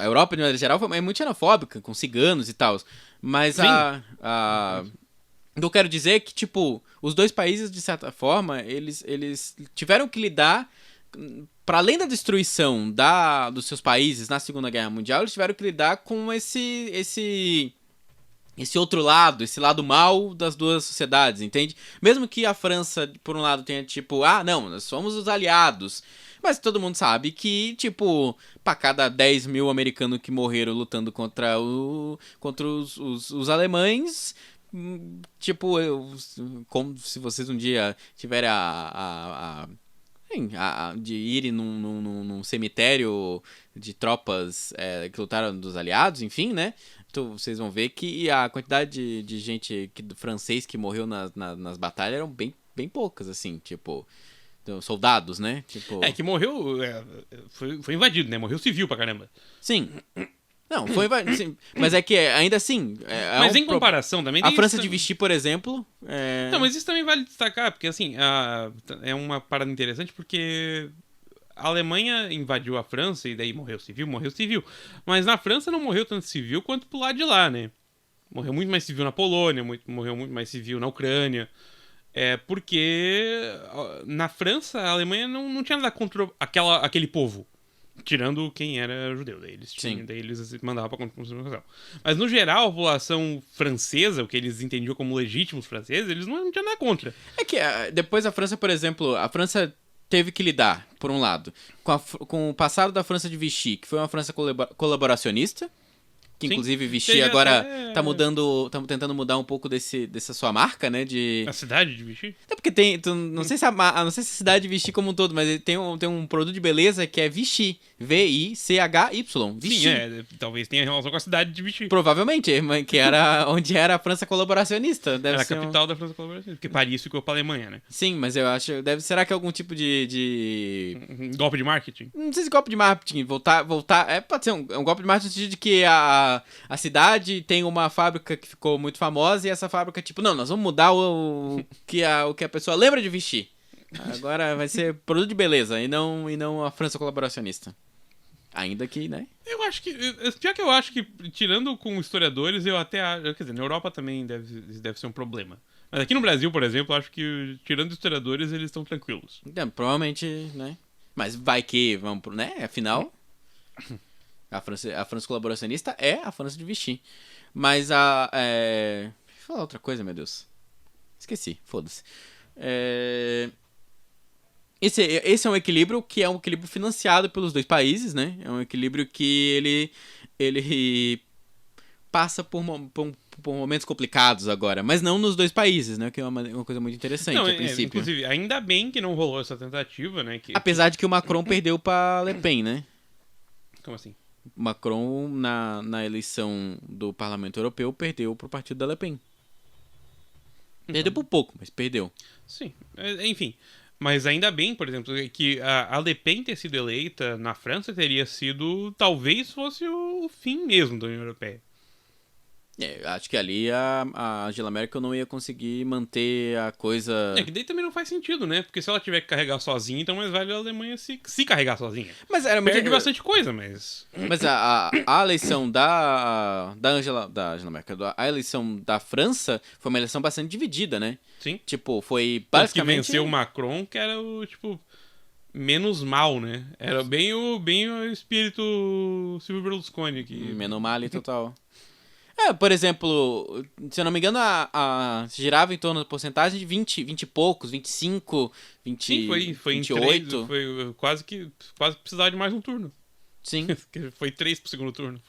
Europa, de maneira geral, é muito xenofóbica, com ciganos e tal. Mas o que eu quero dizer é que, tipo, os dois países, de certa forma, eles tiveram que lidar... Para além da destruição dos seus países na Segunda Guerra Mundial, eles tiveram que lidar com esse outro lado, esse lado mal das duas sociedades, entende? Mesmo que a França, por um lado, tenha tipo, não, nós somos os aliados. Mas todo mundo sabe que, tipo, para cada 10 mil americanos que morreram lutando contra os alemães... Tipo, como se vocês um dia tiverem de irem num cemitério de tropas que lutaram dos aliados, enfim, né? Então vocês vão ver que a quantidade de gente francês que morreu nas batalhas eram bem poucas, assim, tipo, soldados, né? Tipo... que morreu, foi invadido, né? Morreu civil pra caramba. Sim. Não, foi invadido, sim. Mas é que ainda assim... mas em comparação também... A França de Vichy, por exemplo... Não, mas isso também vale destacar, porque assim, é uma parada interessante, porque a Alemanha invadiu a França e daí morreu civil. Mas na França não morreu tanto civil quanto pro lado de lá, né? Morreu muito mais civil na Polônia, morreu muito mais civil na Ucrânia. Porque na França a Alemanha não tinha nada contra aquele povo. Tirando quem era judeu, daí eles mandavam pra concentração. Mas no geral, a população francesa, o que eles entendiam como legítimos franceses, eles não tinham nada contra. É que depois a França, por exemplo, a França teve que lidar, por um lado, com o passado da França de Vichy, que foi uma França colaboracionista, que inclusive Vichy agora tá tentando mudar um pouco dessa sua marca, né, de... A cidade de Vichy? É porque não sei se a cidade de Vichy como um todo, mas tem um produto de beleza que é Vichy, V-I-C-H-Y, Vichy. Sim, talvez tenha relação com a cidade de Vichy. Provavelmente, que era onde era a França colaboracionista. Era a capital da França colaboracionista, porque Paris ficou pra Alemanha, né? Sim, mas eu acho, será que é algum tipo de... Golpe de marketing? Não sei se golpe de marketing, voltar, pode ser um golpe de marketing no sentido de que a cidade tem uma fábrica que ficou muito famosa e essa fábrica, tipo, não, nós vamos mudar o que a pessoa lembra de Vichy. Agora vai ser produto de beleza e não a França colaboracionista. Ainda que, né? Eu acho que... Já que eu acho que, tirando com historiadores, eu até acho... Quer dizer, na Europa também deve ser um problema. Mas aqui no Brasil, por exemplo, eu acho que, tirando historiadores, eles estão tranquilos. Então, provavelmente, né? Mas vai que, vamos pro... né? Afinal... A França colaboracionista é a França de Vichy. Mas Deixa eu falar outra coisa, meu Deus. Esqueci, foda-se. Esse é um equilíbrio que é um equilíbrio financiado pelos dois países, né? É um equilíbrio que ele passa por momentos complicados agora, mas não nos dois países, né? Que é uma coisa muito interessante, a princípio. Inclusive, ainda bem que não rolou essa tentativa, né? Apesar de que o Macron perdeu pra Le Pen, né? Como assim? Macron, na eleição do Parlamento Europeu, perdeu pro partido da Le Pen. Perdeu por pouco, mas perdeu. Sim, enfim. Mas ainda bem, por exemplo, que a Le Pen ter sido eleita na França teria sido, talvez fosse o fim mesmo da União Europeia. Acho que ali a Angela Merkel não ia conseguir manter a coisa... Que daí também não faz sentido, né? Porque se ela tiver que carregar sozinha, então mais vale a Alemanha se carregar sozinha. Mas era perde bastante coisa, mas... Mas a eleição da Angela Merkel, a eleição da França foi uma eleição bastante dividida, né? Sim. Tipo, foi basicamente... que venceu o Macron, que era o, tipo... menos mal, né? Era bem o espírito Silvio Berlusconi aqui. Menomale total. Por exemplo, se eu não me engano, girava em torno da porcentagem de 20 e poucos, 25, 20, Sim, foi 28. em 3, foi quase que precisava de mais um turno. Sim. Foi 3 pro segundo turno.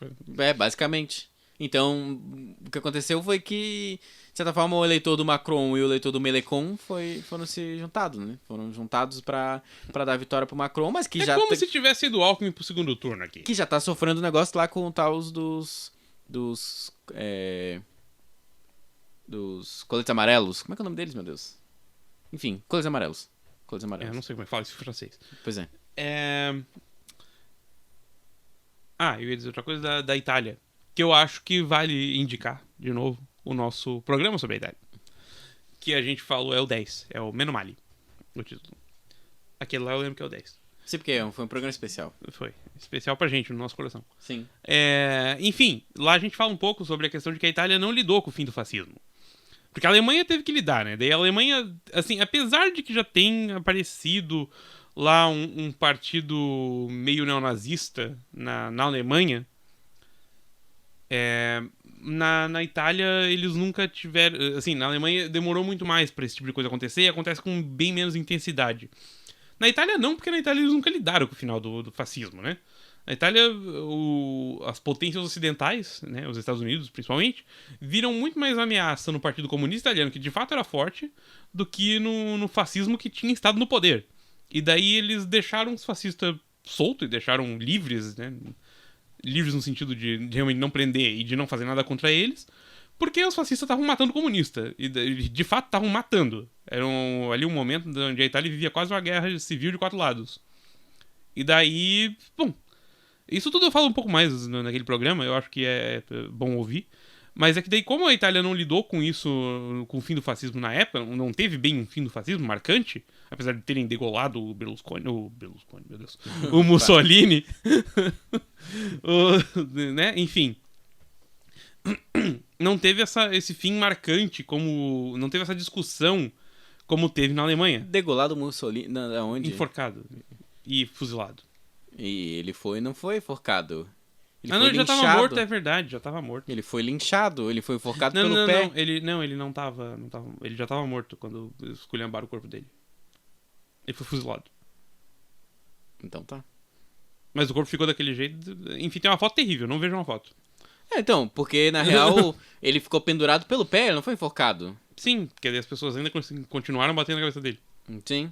Basicamente. Então, o que aconteceu foi que, de certa forma, o eleitor do Macron e o eleitor do Melecon foram se juntados, né? Foram juntados pra dar vitória pro Macron, mas que já... como se tivesse ido o Alckmin pro segundo turno aqui. Que já tá sofrendo um negócio lá com o tal dos coletes amarelos. Como é que é o nome deles, meu Deus? Enfim, coletes amarelos. Coletes amarelos. Eu não sei como é que fala isso em francês. Pois é. Eu ia dizer outra coisa da Itália. Que eu acho que vale indicar, de novo, o nosso programa sobre a Itália. Que a gente falou é o 10. É o Menomale. O título. Aquele lá eu lembro que é o 10. Sim, porque foi um programa especial. Foi. Especial pra gente, no nosso coração. Sim. Enfim, lá a gente fala um pouco sobre a questão de que a Itália não lidou com o fim do fascismo. Porque a Alemanha teve que lidar, né? Daí a Alemanha, assim, apesar de que já tem aparecido lá um partido meio neonazista na Alemanha, na Itália eles nunca tiveram... Assim, na Alemanha demorou muito mais pra esse tipo de coisa acontecer e acontece com bem menos intensidade. Na Itália não, porque na Itália eles nunca lidaram com o final do fascismo, né? Na Itália, as potências ocidentais, né, os Estados Unidos principalmente, viram muito mais ameaça no Partido Comunista Italiano, que de fato era forte, do que no fascismo que tinha estado no poder. E daí eles deixaram os fascistas soltos e deixaram livres, né? Livres no sentido de realmente não prender e de não fazer nada contra eles, porque os fascistas estavam matando comunista. E de fato estavam matando. Era ali um momento onde a Itália vivia quase uma guerra civil de 4 lados. E daí, bom, isso tudo eu falo um pouco mais naquele programa, eu acho que é bom ouvir. Mas é que daí, como a Itália não lidou com isso, com o fim do fascismo na época, não teve bem um fim do fascismo marcante, apesar de terem degolado o Berlusconi, meu Deus, o Mussolini, né? Enfim, não teve esse fim marcante, não teve essa discussão como teve na Alemanha. Degolado o Mussolini, onde? Enforcado e fuzilado. E ele não foi enforcado. Ele já tava morto, é verdade, já tava morto. Ele foi linchado, ele foi enforcado pelo pé. Ele não tava, ele já tava morto quando esculhambaram o corpo dele. Ele foi fuzilado. Então tá. Mas o corpo ficou daquele jeito, enfim, tem uma foto terrível, não vejo uma foto. Então, porque na real ele ficou pendurado pelo pé, ele não foi enforcado. Sim, porque as pessoas ainda continuaram batendo na cabeça dele. Sim.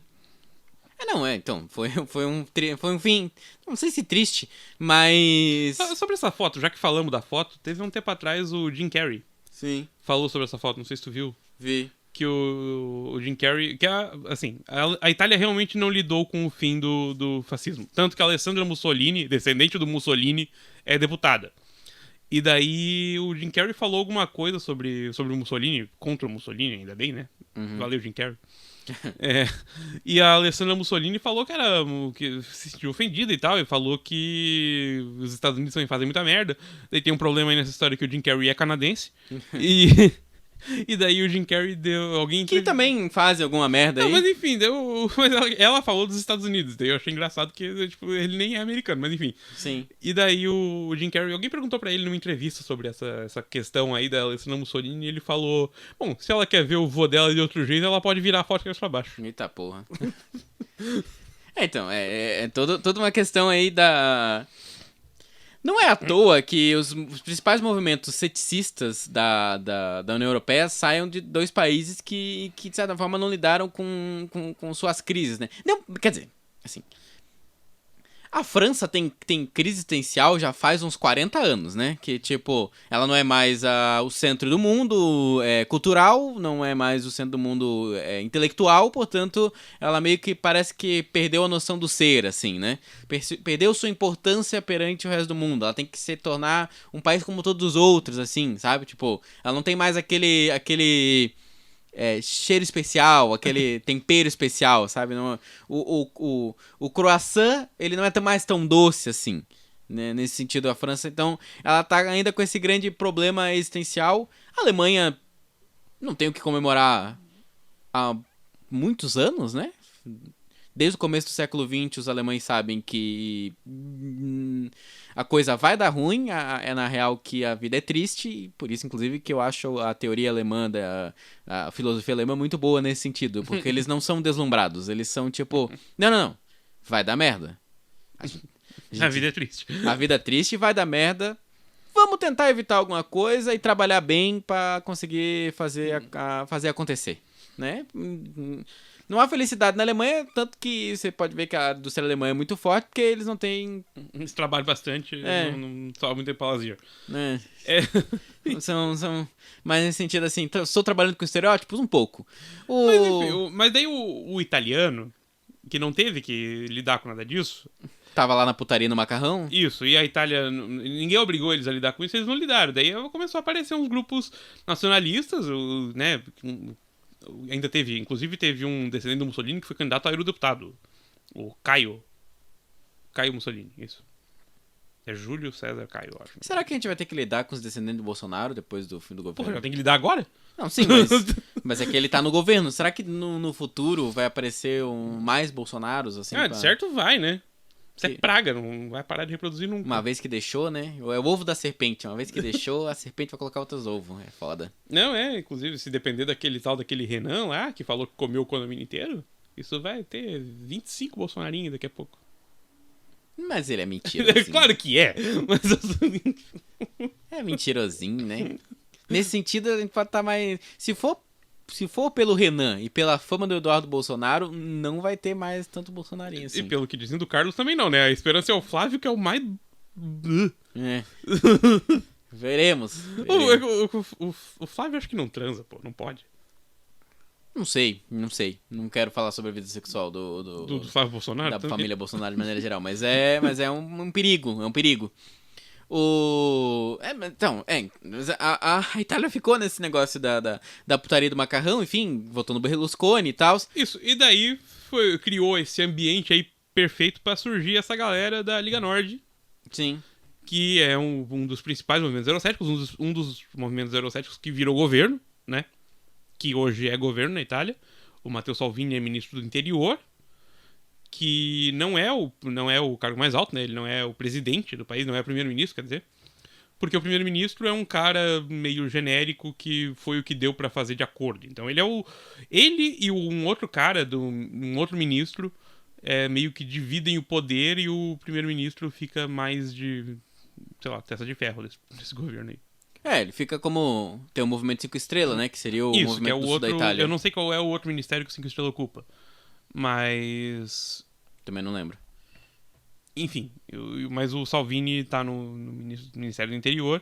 Então, foi um fim, não sei se triste, mas... Sobre essa foto, já que falamos da foto, teve um tempo atrás o Jim Carrey. Sim. Falou sobre essa foto, não sei se tu viu. Vi. Que o Jim Carrey, que assim, a Itália realmente não lidou com o fim do fascismo. Tanto que a Alessandra Mussolini, descendente do Mussolini, é deputada. E daí o Jim Carrey falou alguma coisa sobre o Mussolini, contra o Mussolini, ainda bem, né? Uhum. Valeu, Jim Carrey. E a Alessandra Mussolini falou que se sentiu ofendida e tal, e falou que os Estados Unidos também fazem muita merda. Daí tem um problema aí nessa história que o Jim Carrey é canadense. E daí o Jim Carrey deu alguém que também faz alguma merda aí. Não, mas enfim, mas ela falou dos Estados Unidos, daí eu achei engraçado que tipo, ele nem é americano, mas enfim. Sim. E daí o Jim Carrey, alguém perguntou pra ele numa entrevista sobre essa questão aí da Alessandra Mussolini, e ele falou: bom, se ela quer ver o vô dela de outro jeito, ela pode virar a foto pra baixo. Eita porra. Então, é toda uma questão aí da... Não é à toa que os principais movimentos ceticistas da União Europeia saiam de 2 países que de certa forma, não lidaram com suas crises, né? Não, quer dizer, assim... A França tem crise existencial já faz uns 40 anos, né? Que, tipo, ela não é mais o centro do mundo cultural, não é mais o centro do mundo intelectual, portanto, ela meio que parece que perdeu a noção do ser, assim, né? Perdeu sua importância perante o resto do mundo. Ela tem que se tornar um país como todos os outros, assim, sabe? Tipo, ela não tem mais aquele cheiro especial, aquele tempero especial, sabe? Não, o croissant, ele não é mais tão doce assim, né? Nesse sentido, a França, então, ela tá ainda com esse grande problema existencial. A Alemanha não tem o que comemorar há muitos anos, né? Desde o começo do século XX, os alemães sabem que a coisa vai dar ruim, é na real que a vida é triste, e por isso, inclusive, que eu acho a teoria alemã, a filosofia alemã muito boa nesse sentido, porque eles não são deslumbrados, eles são tipo, não, vai dar merda. A vida é triste. A vida é triste, vai dar merda, vamos tentar evitar alguma coisa e trabalhar bem pra conseguir fazer acontecer, né? Não há felicidade na Alemanha, tanto que você pode ver que a indústria alemã é muito forte, porque eles não têm... Eles trabalham bastante, não sobra muito tempo pra lazer. né? É. São... Mas nesse sentido, assim, estou trabalhando com estereótipos um pouco. Mas, enfim, mas daí o italiano, que não teve que lidar com nada disso... Tava lá na putaria no macarrão. Isso, e a Itália, ninguém obrigou eles a lidar com isso, eles não lidaram. Daí começou a aparecer uns grupos nacionalistas, né? Ainda inclusive teve um descendente do Mussolini que foi candidato a eurodeputado. O Caio Mussolini, isso. É Júlio César Caio, eu acho. Será que a gente vai ter que lidar com os descendentes do Bolsonaro depois do fim do governo? Porra, já tem que lidar agora? Não, sim, mas é que ele tá no governo. Será que no futuro vai aparecer mais Bolsonaros, assim? De certo vai, né? Isso é Sim. praga, não vai parar de reproduzir nunca. Uma vez que deixou, né? É o ovo da serpente. Uma vez que deixou, a serpente vai colocar outros ovos. É foda. Não, inclusive, se depender daquele Renan lá, que falou que comeu o condomínio inteiro, isso vai ter 25 bolsonarinhos daqui a pouco. Mas ele é mentirosinho. Claro que é, mas... É mentirosinho, né? Nesse sentido, a gente pode estar mais... Se for pelo Renan e pela fama do Eduardo Bolsonaro, não vai ter mais tanto bolsonarinho assim. E pelo que dizem do Carlos também não, né? A esperança é o Flávio, que é o mais... É. Veremos. O Flávio acho que não transa, pô, não pode. Não sei. Não quero falar sobre a vida sexual Do Flávio Bolsonaro? da também. família Bolsonaro de maneira geral, mas é um perigo, é um perigo. A Itália ficou nesse negócio da putaria do macarrão, enfim, votou no Berlusconi e tal. Isso, e daí criou esse ambiente aí perfeito pra surgir essa galera da Liga Nord, Sim. que é um dos principais movimentos eurocéticos, um dos movimentos eurocéticos que virou governo, né? Que hoje é governo na Itália. O Matteo Salvini é ministro do interior, que não é o cargo mais alto, né? Ele não é o presidente do país, não é o primeiro-ministro, quer dizer. Porque o primeiro-ministro é um cara meio genérico que foi o que deu pra fazer de acordo. Então ele e um outro cara, um outro ministro, meio que dividem o poder e o primeiro-ministro fica mais de, sei lá, testa de ferro desse governo aí. Ele fica como... Tem o movimento 5 estrelas, né? Que seria o Isso, movimento que é o do sul outro, da Itália. eu não sei qual é o outro ministério que o 5 estrelas ocupa. Mas... Também não lembro. Enfim, mas o Salvini tá no Ministério do Interior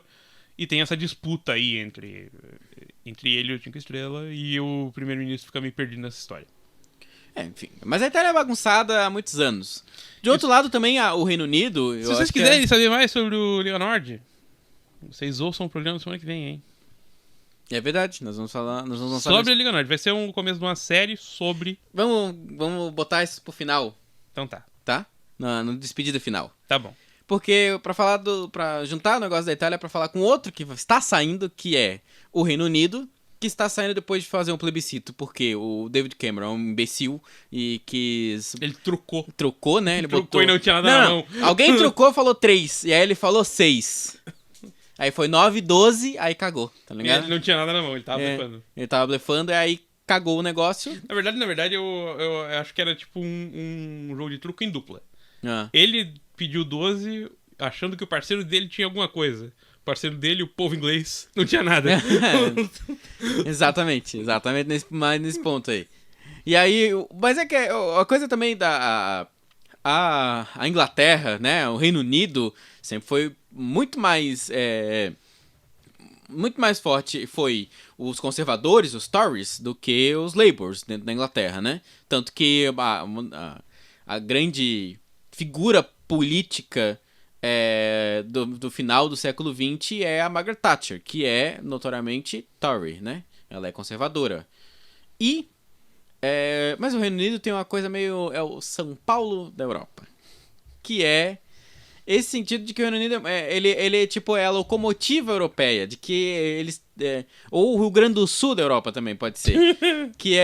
e tem essa disputa aí entre ele e o 5 estrelas e o primeiro-ministro fica meio perdido nessa história. Enfim. Mas a Itália é bagunçada há muitos anos. De outro lado também, o Reino Unido... Se vocês quiserem saber mais sobre o Liga Nord, vocês ouçam o programa semana que vem, hein? É verdade, nós vamos lançar sobre a Liga Nord. Vai ser o começo de uma série sobre... Vamos botar isso pro final, Então tá. tá? No despedida final. Tá bom. Porque pra juntar o negócio da Itália, pra falar com outro que está saindo, que é o Reino Unido, que está saindo depois de fazer um plebiscito, porque o David Cameron é um imbecil e quis... Ele trocou. Trocou, né? Ele Trocou botou... e não tinha nada na mão. Alguém trocou e falou 3, e aí ele falou 6. Aí foi 9, 12, aí cagou, tá ligado? Ele não tinha nada na mão, ele tava blefando. Ele tava blefando, e aí cagou o negócio. Na verdade, eu acho que era tipo um jogo de truco em dupla. Ah. Ele pediu 12 achando que o parceiro dele tinha alguma coisa. O parceiro dele, o povo inglês, não tinha nada. Exatamente nesse ponto aí. E aí, mas é que a coisa também a Inglaterra, né, o Reino Unido sempre foi muito mais forte, foi os conservadores, os Tories, do que os Labours dentro da Inglaterra, né? Tanto que a grande figura política do final do século XX é a Margaret Thatcher, que é notoriamente Tory, né? Ela é conservadora. Mas o Reino Unido tem uma coisa meio... É o São Paulo da Europa. Que é esse sentido de que o Reino Unido ele tipo é a locomotiva europeia, de que eles ou o Rio Grande do Sul da Europa também pode ser, que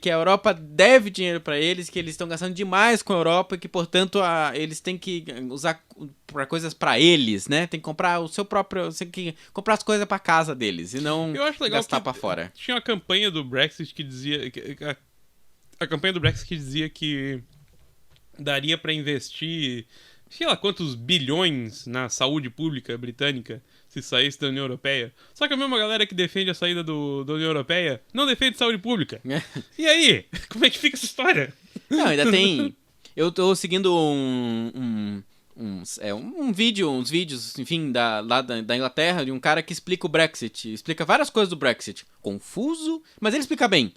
que a Europa deve dinheiro para eles, que eles estão gastando demais com a Europa e que portanto eles têm que usar para coisas para eles, né? Tem que comprar o seu próprio, tem que comprar as coisas para casa deles e não Eu acho legal gastar que para fora. Tinha uma campanha do Brexit que dizia a campanha do Brexit que dizia que daria pra investir, sei lá quantos bilhões na saúde pública britânica se saísse da União Europeia. Só que a mesma galera que defende a saída da União Europeia não defende saúde pública. E aí? Como é que fica essa história? Não, ainda tem... Eu tô seguindo uns vídeos, enfim, lá da Inglaterra, de um cara que explica o Brexit. Explica várias coisas do Brexit. Confuso, mas ele explica bem.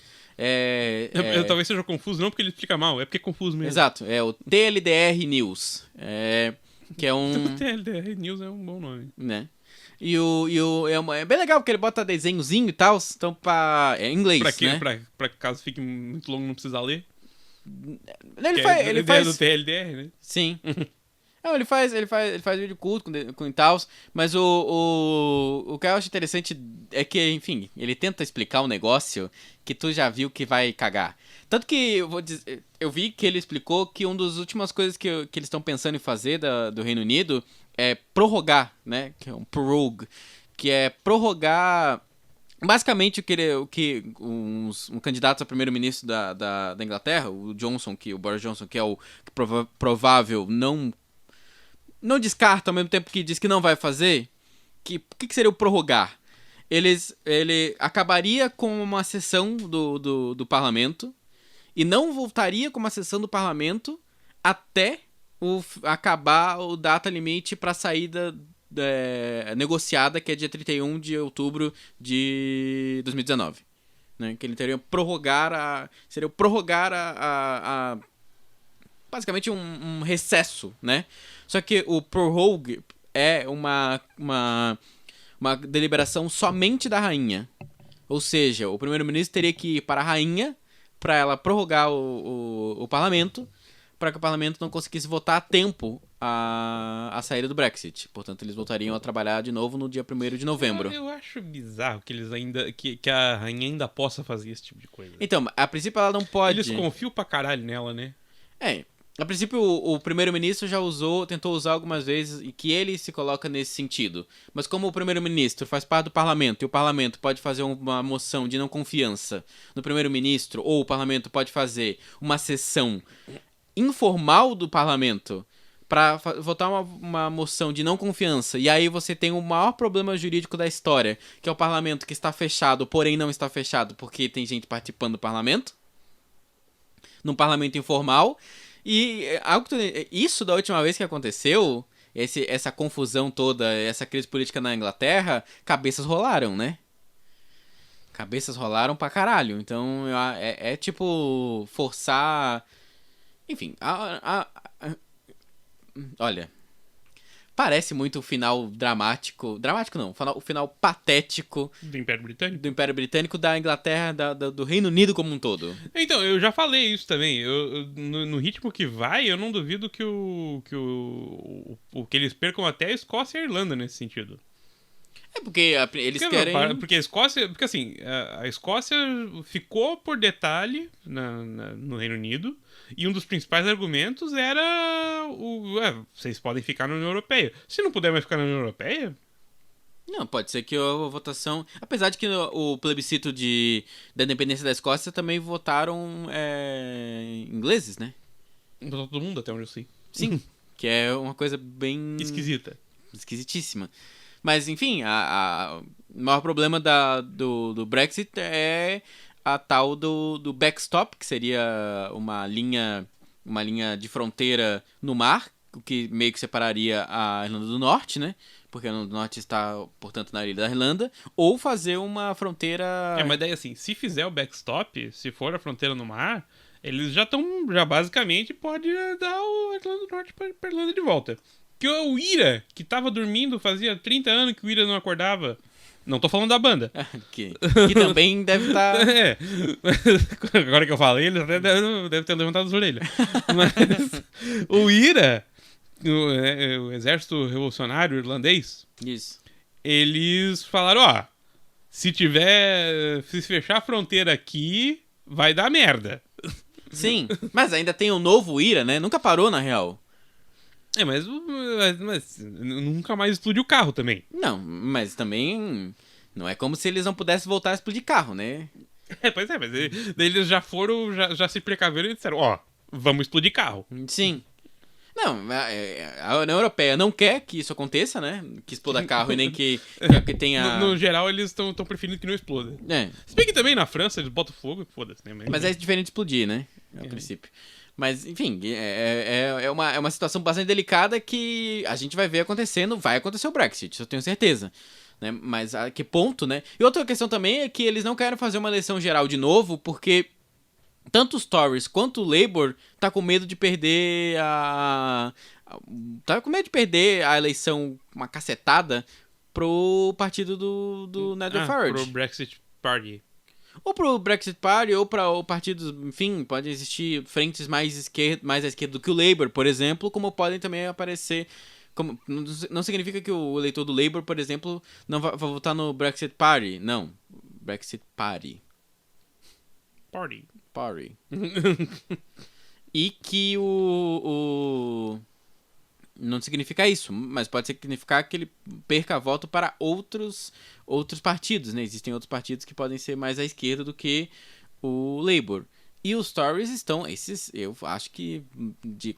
Eu talvez seja confuso, não porque ele explica mal, é porque é confuso mesmo. Exato, é o TLDR News. Que é um... TLDR News é um bom nome. Né? É bem legal porque ele bota desenhozinho e tal, então é em inglês, pra quê? né? Pra caso fique muito longo não precisar ler. Ele faz do TLDR, né? Sim. Não, ele faz vídeo curto com e tal, mas o que eu acho interessante é que, enfim, ele tenta explicar um negócio que tu já viu que vai cagar. Tanto que eu vi que ele explicou que uma das últimas coisas que eles estão pensando em fazer do Reino Unido é prorrogar, né? Que é um prorogue, que é prorrogar basicamente o que um candidato a primeiro-ministro da Inglaterra, o Boris Johnson, que é o provável não descarta ao mesmo tempo que diz que não vai fazer, o que seria o prorrogar? Ele acabaria com uma sessão do parlamento e não voltaria com uma sessão do parlamento até acabar o data limite para a saída negociada, que é dia 31 de outubro de 2019. Né? Que ele teria prorrogar basicamente um recesso, né? Só que o prorogue é uma deliberação somente da rainha. Ou seja, o primeiro-ministro teria que ir para a rainha para ela prorrogar o parlamento, para que o parlamento não conseguisse votar a tempo a saída do Brexit. Portanto, eles voltariam a trabalhar de novo no dia 1º de novembro. Eu acho bizarro que eles que a rainha ainda possa fazer esse tipo de coisa. Então, a princípio ela não pode... Eles confiam pra caralho nela, né? A princípio, o primeiro-ministro tentou usar algumas vezes e que ele se coloca nesse sentido. Mas como o primeiro-ministro faz parte do parlamento e o parlamento pode fazer uma moção de não confiança no primeiro-ministro, ou o parlamento pode fazer uma sessão informal do parlamento para votar uma moção de não confiança, e aí você tem o maior problema jurídico da história, que é o parlamento que está fechado, porém não está fechado porque tem gente participando do parlamento, num parlamento informal. E isso da última vez que aconteceu, essa confusão toda, essa crise política na Inglaterra, cabeças rolaram, né? Cabeças rolaram pra caralho. Então é tipo forçar... Enfim, olha, parece muito o final dramático não, o final patético do Império Britânico, da Inglaterra, do Reino Unido como um todo. Então, eu já falei isso também. No ritmo que vai, eu não duvido que eles percam até a Escócia e a Irlanda nesse sentido. Porque eles querem... Porque a Escócia... Porque assim, a Escócia ficou por detalhe no Reino Unido, e um dos principais argumentos era vocês podem ficar na União Europeia. Se não puder mais ficar na União Europeia... Não, pode ser que a votação... Apesar de que o plebiscito da independência da Escócia também votaram ingleses, né? Todo mundo, até onde eu sei. Sim, que é uma coisa bem... Esquisitíssima. Mas, enfim, o maior problema do Brexit é a tal do backstop, que seria uma linha de fronteira no mar, o que meio que separaria a Irlanda do Norte, né? Porque a Irlanda do Norte está, portanto, na ilha da Irlanda, ou fazer uma fronteira... Mas daí, assim, se fizer o backstop, se for a fronteira no mar, eles já basicamente pode dar a Irlanda do Norte pra Irlanda de volta. Que o Ira, que tava dormindo, fazia 30 anos que o Ira não acordava. Não tô falando da banda. que também deve estar... Agora que eu falei, ele até deve ter levantado as orelhas. Mas o Ira o exército revolucionário irlandês, Isso. eles falaram, ó, se fechar a fronteira aqui, vai dar merda. Sim, mas ainda tem o novo IRA, né? Nunca parou, na real. Mas nunca mais explodiu o carro também. Não, mas também não é como se eles não pudessem voltar a explodir carro, né? Pois é, mas daí eles já foram, já se precaveram e disseram, ó, vamos explodir carro. Sim. Não, a União Europeia não quer que isso aconteça, né? Que exploda carro e nem que tenha... No geral, eles estão preferindo que não exploda. É, Se bem que também na França eles botam fogo e foda-se, né? mas é diferente de explodir, né? A princípio. Mas, enfim, é uma situação bastante delicada que a gente vai ver acontecendo. Vai acontecer o Brexit, isso eu tenho certeza. Né? Mas a que ponto, né? E outra questão também é que eles não querem fazer uma eleição geral de novo, porque tanto os Tories quanto o Labour tá com medo de perder tá com medo de perder a eleição, uma cacetada, pro partido do Nigel Farage. Pro Brexit Party. Ou pro Brexit Party, ou para partidos, enfim, pode existir frentes mais à esquerda do que o Labour, por exemplo, como podem também aparecer. Não significa que o eleitor do Labour, por exemplo, não vai votar no Brexit Party. Não. Brexit Party. Party. E que não significa isso, mas pode significar que ele perca voto para outros partidos, né? Existem outros partidos que podem ser mais à esquerda do que o Labour. E os Tories eu acho que,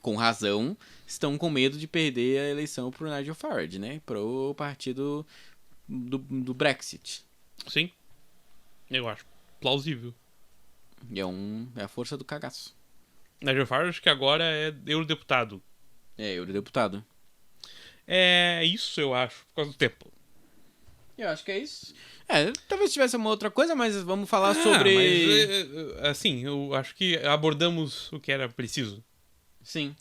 com razão, estão com medo de perder a eleição pro Nigel Farage, né? Pro partido do Brexit. Sim. Eu acho plausível. E é a força do cagaço. Nigel Farage, que agora é eurodeputado. É, eurodeputado. É isso, eu acho, por causa do tempo. Eu acho que é isso. Talvez tivesse uma outra coisa, mas vamos falar sobre... Mas, assim, eu acho que abordamos o que era preciso. Sim.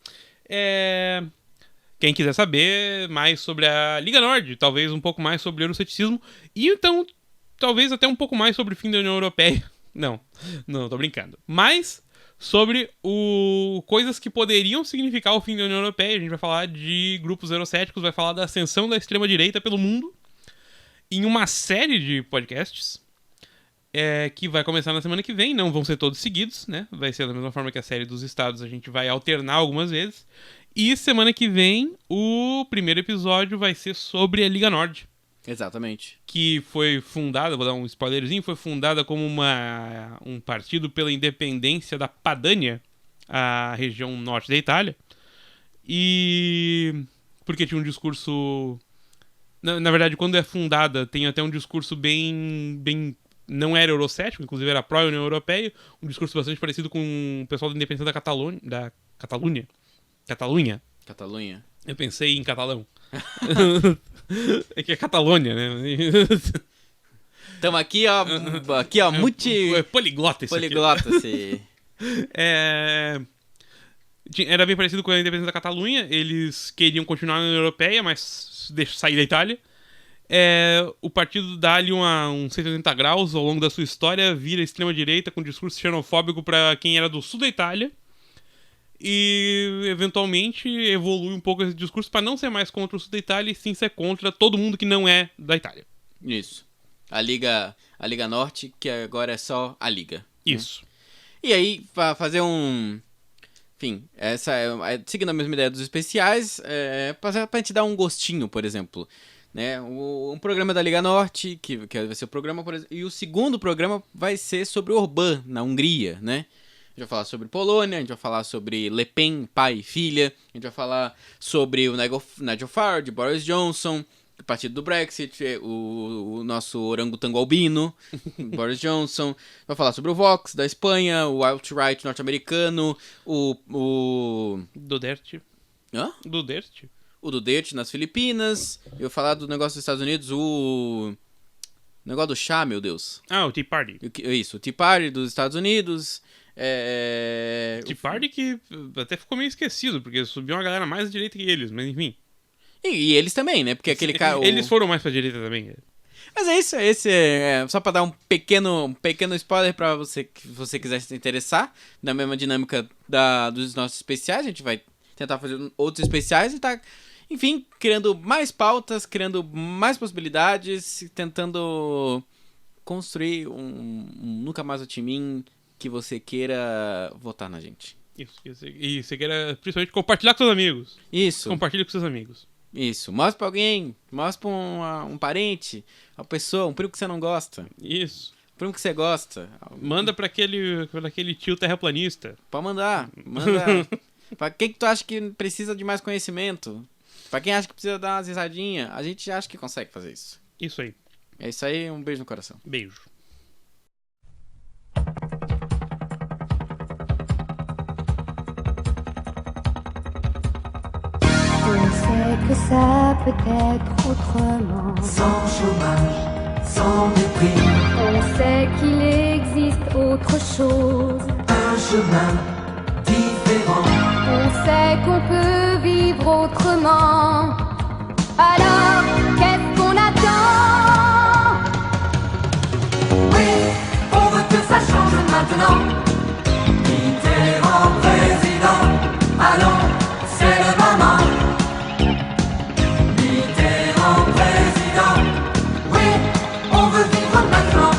Quem quiser saber mais sobre a Liga Nord, talvez um pouco mais sobre o euroceticismo, e então, talvez até um pouco mais sobre o fim da União Europeia. Não, tô brincando. Mas sobre coisas que poderiam significar o fim da União Europeia. A gente vai falar de grupos eurocéticos, vai falar da ascensão da extrema-direita pelo mundo, em uma série de podcasts que vai começar na semana que vem. Não vão ser todos seguidos, né? Vai ser da mesma forma que a série dos estados, a gente vai alternar algumas vezes. E semana que vem, o primeiro episódio vai ser sobre a Liga Nord. Exatamente. Que foi fundada, vou dar um spoilerzinho, foi fundada como um partido pela independência da Padania, a região norte da Itália. E porque tinha um discurso... Na verdade, quando é fundada, tem até um discurso bem não era eurocético, inclusive era pró-União Europeia, um discurso bastante parecido com o pessoal da independência da Catalunha. Eu pensei em catalão. É que é Catalônia, né? Estamos aqui, ó, poliglota isso poliglota, aqui. Era bem parecido com a independência da Catalunha. Eles queriam continuar na União Europeia, mas sair da Itália. O partido dá-lhe um 180 graus ao longo da sua história, vira extrema-direita com discurso xenofóbico para quem era do sul da Itália. E, eventualmente, evolui um pouco esse discurso para não ser mais contra o sul da Itália e sim ser contra todo mundo que não é da Itália. Isso. A Liga Norte, que agora é só a Liga. Isso. Né? E aí, para fazer enfim, essa seguindo a mesma ideia dos especiais, pra gente dar um gostinho, por exemplo. Né? Um programa da Liga Norte, que vai ser o programa, por exemplo, e o segundo programa vai ser sobre Orbán, na Hungria, né? A gente vai falar sobre Polônia, a gente vai falar sobre Le Pen, pai e filha, a gente vai falar sobre o Nigel Farage, Boris Johnson, o partido do Brexit, o nosso orangotango albino, Boris Johnson, vai falar sobre o Vox da Espanha, o alt-right norte-americano, o Duterte. Hã? Duterte. O Duterte nas Filipinas, eu vou falar do negócio dos Estados Unidos, o negócio do chá, meu Deus. O Tea Party. Isso, o Tea Party dos Estados Unidos. Tea Party que até ficou meio esquecido, porque subiu uma galera mais à direita que eles, mas enfim. E eles também, né? Porque aquele cara... Eles foram mais pra direita também. Mas é isso, esse só pra dar um pequeno spoiler pra você, que você quiser se interessar, na mesma dinâmica dos nossos especiais, a gente vai tentar fazer outros especiais e tá, enfim, criando mais pautas, criando mais possibilidades, tentando construir um Nunca Mais o Timim que você queira votar na gente. Isso. E você queira, principalmente, compartilhar com seus amigos. Isso. Compartilhe com seus amigos. Isso. Mostra pra alguém, mostra pra um parente, uma pessoa, um primo que você não gosta. Isso. Um primo que você gosta. Manda pra aquele tio terraplanista. Pode mandar. Manda. Pra quem que tu acha que precisa de mais conhecimento? Pra quem acha que precisa dar umas risadinhas, a gente acha que consegue fazer isso. Isso aí. É isso aí, um beijo no coração. Beijo. On sait que ça peut être autrement. Sans chômage, sans déprime, On sait qu'il existe autre chose. un chemin différent. On sait qu'on peut vivre autrement. Alors, qu'est-ce qu'on attend? Oui, on veut que ça change maintenant. Mitterrand président, allons, c'est le moment. Mitterrand président, oui, on veut vivre maintenant.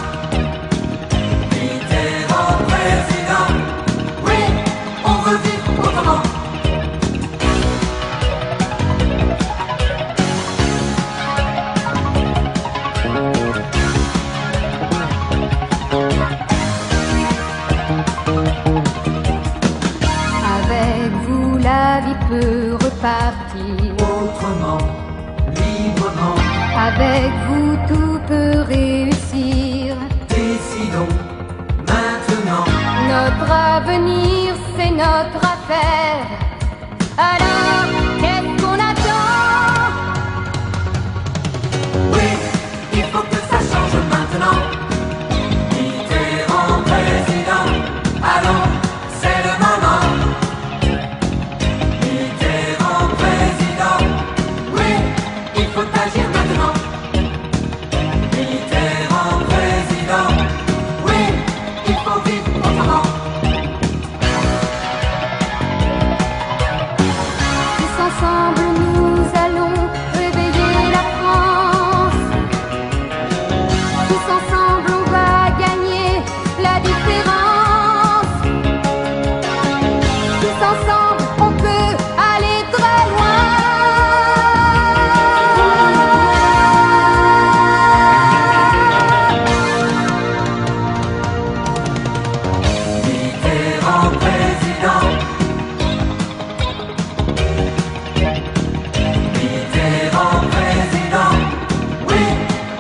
Mitterrand président, oui, on veut vivre autrement. Avec vous, la vie peut repartir. Autrement, librement, Avec vous, tout peut réussir. décidons maintenant. Notre avenir, c'est notre affaire. Alors, qu'est-ce qu'on attend? Oui, il faut que ça change maintenant. Mitterrand président, allons, c'est le moment. Mitterrand président, oui, il faut agir maintenant. Mitterrand président, oui, il faut vivre autrement. Tous ensemble, nous allons réveiller la France. Tous ensemble, on va gagner la différence. Tous ensemble, on peut aller très loin. Mitterrand président, Mitterrand président, oui,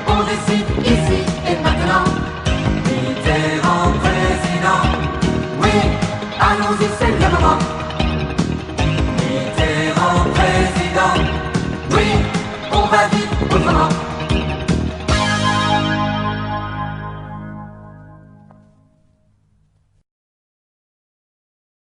on décide ici et maintenant. Mitterrand président, oui, allons-y, c'est le moment. Mitterrand président, oui, on va vivre autrement.